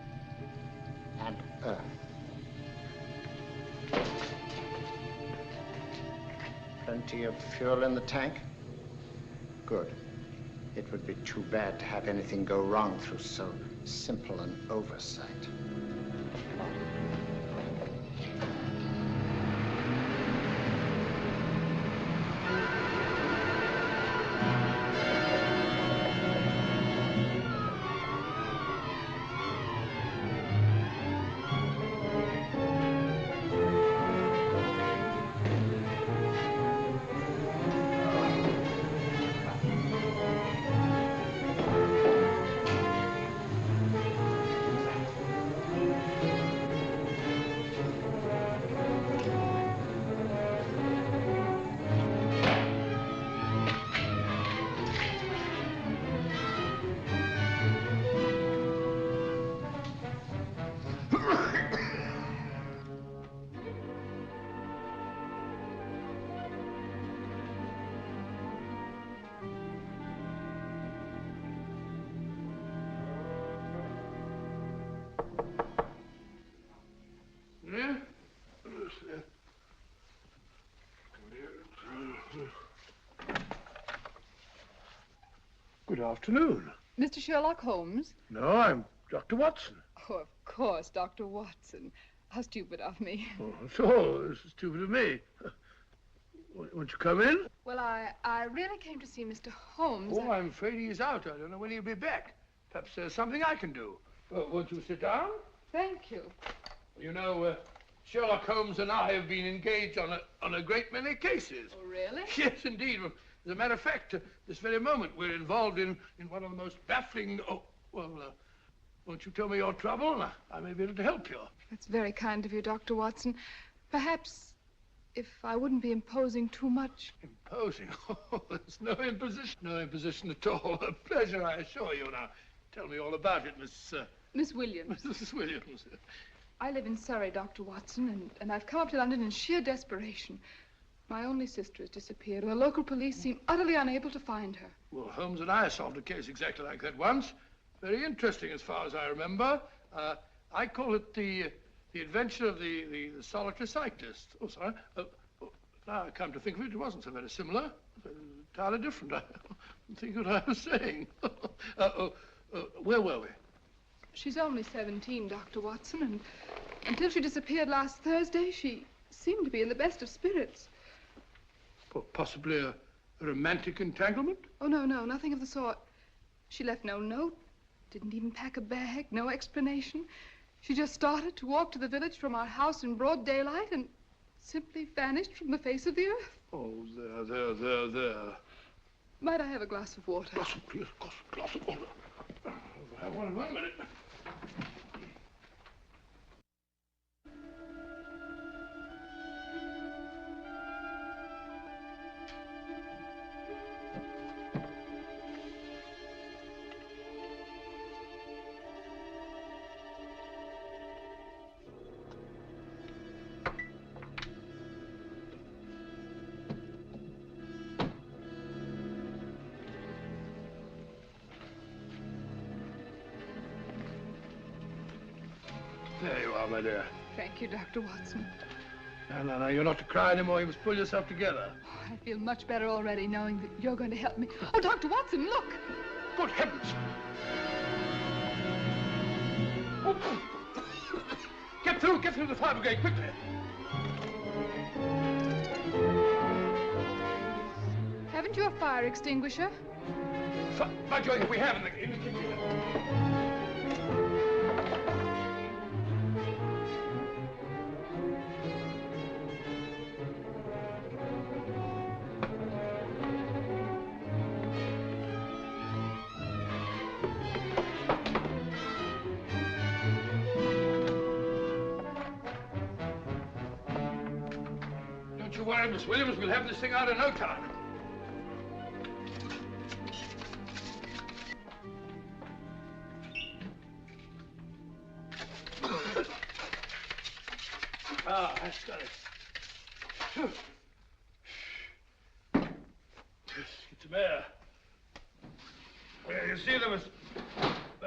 and earth. Plenty of fuel in the tank? Good. It would be too bad to have anything go wrong through so simple an oversight. Good afternoon. Mr. Sherlock Holmes? No, I'm Dr. Watson. Oh, of course, Dr. Watson. How stupid of me. Oh, so this is stupid of me. Won't you come in? Well, I really came to see Mr. Holmes. Oh, I'm afraid he's out. I don't know when he'll be back. Perhaps there's something I can do. Won't you sit down? Thank you. You know, Sherlock Holmes and I have been engaged on a great many cases. Oh, really? Yes, indeed. As a matter of fact, this very moment, we're involved in one of the most baffling... Oh, well, won't you tell me your trouble, and I may be able to help you. That's very kind of you, Dr. Watson. Perhaps if I wouldn't be imposing too much. Imposing? Oh, there's no imposition. No imposition at all. A pleasure, I assure you. Now, tell me all about it, Miss Williams. Mrs. Williams. I live in Surrey, Dr. Watson, and I've come up to London in sheer desperation. My only sister has disappeared, and the local police seem utterly unable to find her. Well, Holmes and I solved a case exactly like that once. Very interesting, as far as I remember. I call it the adventure of the solitary cyclist. Oh, sorry. Now I come to think of it, it wasn't so very similar. Entirely different. I don't think what I was saying. Where were we? She's only 17, Dr. Watson, and until she disappeared last Thursday, she seemed to be in the best of spirits. Possibly a romantic entanglement? Oh, no, nothing of the sort. She left no note, didn't even pack a bag, no explanation. She just started to walk to the village from our house in broad daylight and simply vanished from the face of the earth. Oh, there. Might I have a glass of water? Glass of water. Have one in 1 minute. There you are, my dear. Thank you, Dr. Watson. No, you're not to cry anymore. You must pull yourself together. I feel much better already knowing that you're going to help me. Oh, Dr. Watson, look! Good heavens! Get through the fire brigade, quickly! Haven't you a fire extinguisher? By George, we have in the kitchen. Don't you worry, Miss Williams. We'll have this thing out in no time. That's got it. Get some air. Well, you see, there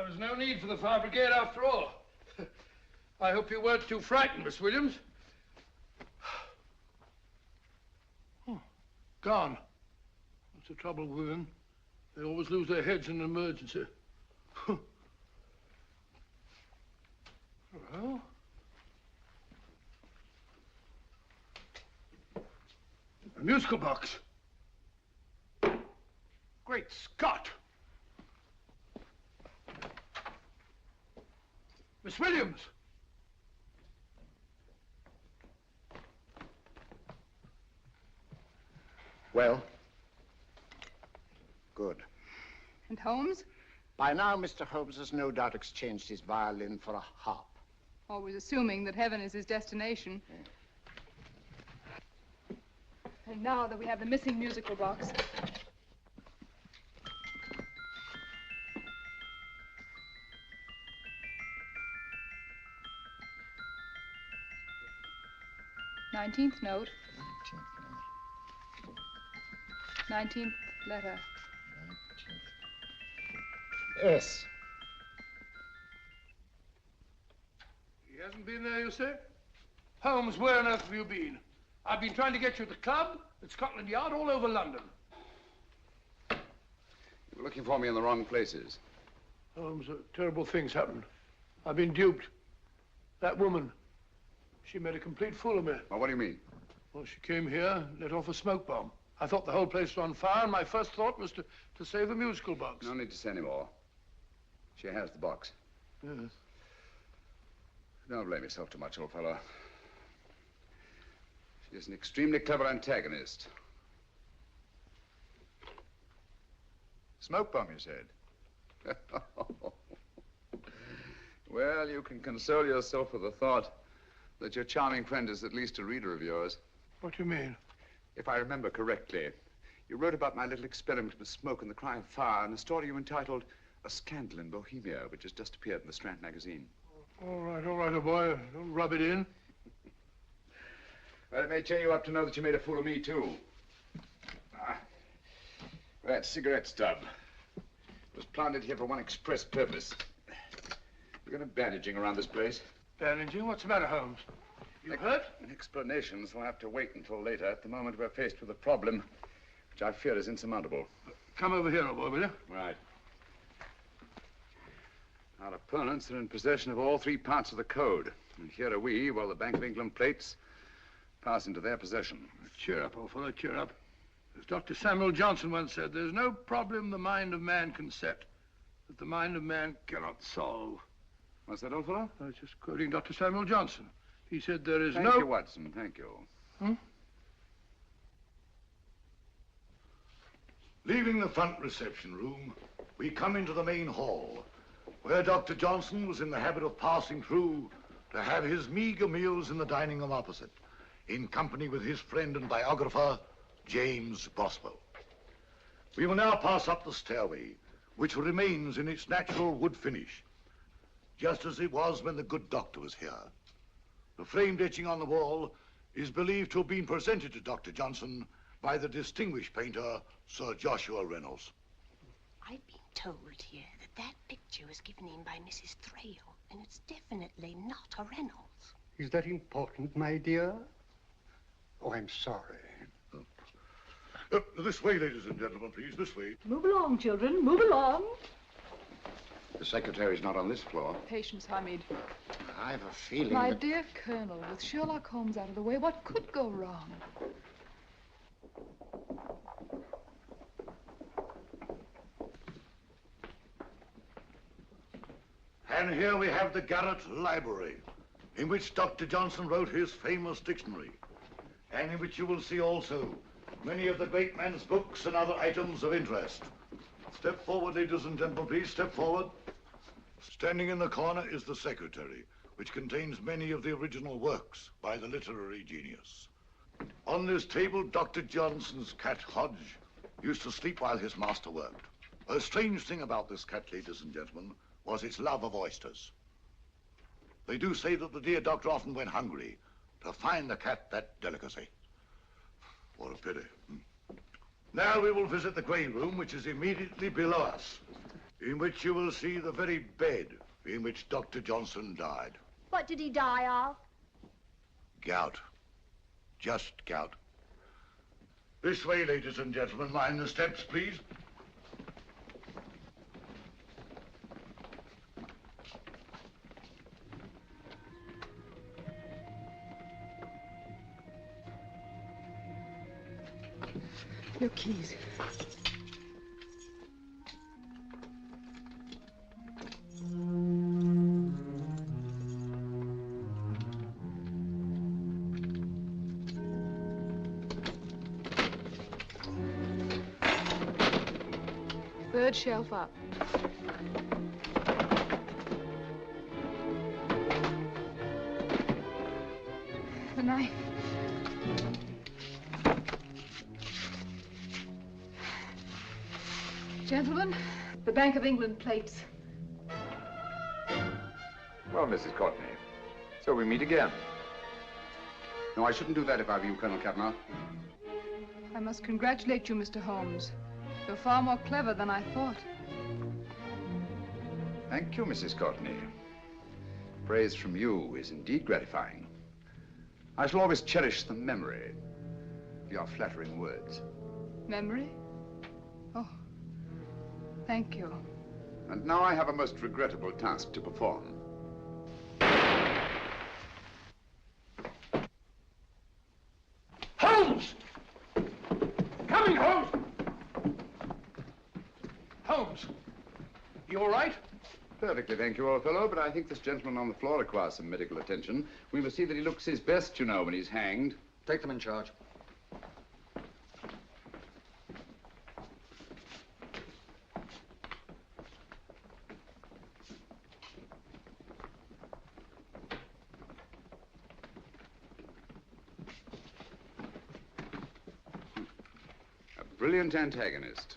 was no need for the fire brigade after all. I hope you weren't too frightened, Miss Williams. Oh, gone. That's the trouble with women. They always lose their heads in an emergency. Well. A musical box. Great Scott! Miss Williams! Well? Good. And Holmes? By now, Mr. Holmes has no doubt exchanged his violin for a harp. Always assuming that heaven is his destination. And now that we have the missing musical box. Nineteenth note. 19th letter. Yes. He hasn't been there, you say? Holmes, where on earth have you been? I've been trying to get you at the club, at Scotland Yard, all over London. You were looking for me in the wrong places. Holmes, terrible things happened. I've been duped. That woman, she made a complete fool of me. Well, what do you mean? Well, she came here, let off a smoke bomb. I thought the whole place was on fire, and my first thought was to save the musical box. No need to say any more. She has the box. Yes. Don't blame yourself too much, old fellow. She's an extremely clever antagonist. Smoke bomb, you said? Well, you can console yourself with the thought that your charming friend is at least a reader of yours. What do you mean? If I remember correctly, you wrote about my little experiment with smoke and the cry of fire in a story you entitled A Scandal in Bohemia, which has just appeared in the Strand magazine. All right, old boy. Don't rub it in. Well, it may cheer you up to know that you made a fool of me, too. That cigarette stub was planted here for one express purpose. We're going to bandaging around this place. Bandaging? What's the matter, Holmes? You hurt? Explanations will have to wait until later. At the moment, we're faced with a problem which I fear is insurmountable. Come over here, old boy, will you? Right. Our opponents are in possession of all three parts of the code. And here are we, while the Bank of England plates pass into their possession. Cheer up, old fellow, cheer up. As Dr. Samuel Johnson once said, there's no problem the mind of man can set that the mind of man cannot solve. What's that, old fellow? I was just quoting Dr. Samuel Johnson. He said there is Thank you, Watson. Thank you. Leaving the front reception room, we come into the main hall, where Dr. Johnson was in the habit of passing through to have his meager meals in the dining room opposite, in company with his friend and biographer, James Boswell. We will now pass up the stairway, which remains in its natural wood finish, just as it was when the good doctor was here. The framed etching on the wall is believed to have been presented to Dr. Johnson by the distinguished painter, Sir Joshua Reynolds. I've been told here that picture was given in by Mrs. Thrale, and it's definitely not a Reynolds. Is that important, my dear? Oh, I'm sorry. This way, ladies and gentlemen, please, this way. Move along, children, move along. The secretary's not on this floor. Patience, Hamid. I've a feeling My that... dear Colonel, with Sherlock Holmes out of the way, what could go wrong? And here we have the Garrett Library, in which Dr. Johnson wrote his famous dictionary, and in which you will see also many of the great man's books and other items of interest. Step forward, ladies and gentlemen, please, step forward. Standing in the corner is the secretary, which contains many of the original works by the literary genius. On this table, Dr. Johnson's cat, Hodge, used to sleep while his master worked. A strange thing about this cat, ladies and gentlemen, was its love of oysters. They do say that the dear doctor often went hungry to find the cat that delicacy. What a pity. Now we will visit the grey room, which is immediately below us, in which you will see the very bed in which Dr. Johnson died. What did he die of? Gout. Just gout. This way, ladies and gentlemen. Mind the steps, please. Your keys. Third shelf up. The knife. Gentlemen, the Bank of England plates. Well, Mrs. Courtney, so we meet again. No, I shouldn't do that if I were you, Colonel Cavanaugh. I must congratulate you, Mr. Holmes. You're far more clever than I thought. Thank you, Mrs. Courtney. Praise from you is indeed gratifying. I shall always cherish the memory of your flattering words. Memory? Oh, thank you. And now I have a most regrettable task to perform. Holmes! Coming, Holmes! Holmes, you all right? Perfectly, thank you, old fellow, but I think this gentleman on the floor requires some medical attention. We must see that he looks his best, you know, when he's hanged. Take them in charge. A brilliant antagonist.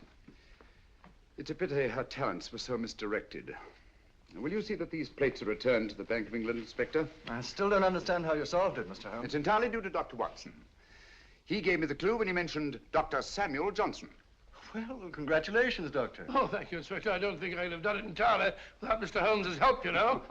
It's a pity her talents were so misdirected. Will you see that these plates are returned to the Bank of England, Inspector? I still don't understand how you solved it, Mr. Holmes. It's entirely due to Dr. Watson. He gave me the clue when he mentioned Dr. Samuel Johnson. Well, congratulations, Doctor. Oh, thank you, Inspector. I don't think I'd have done it entirely without Mr. Holmes's help, you know.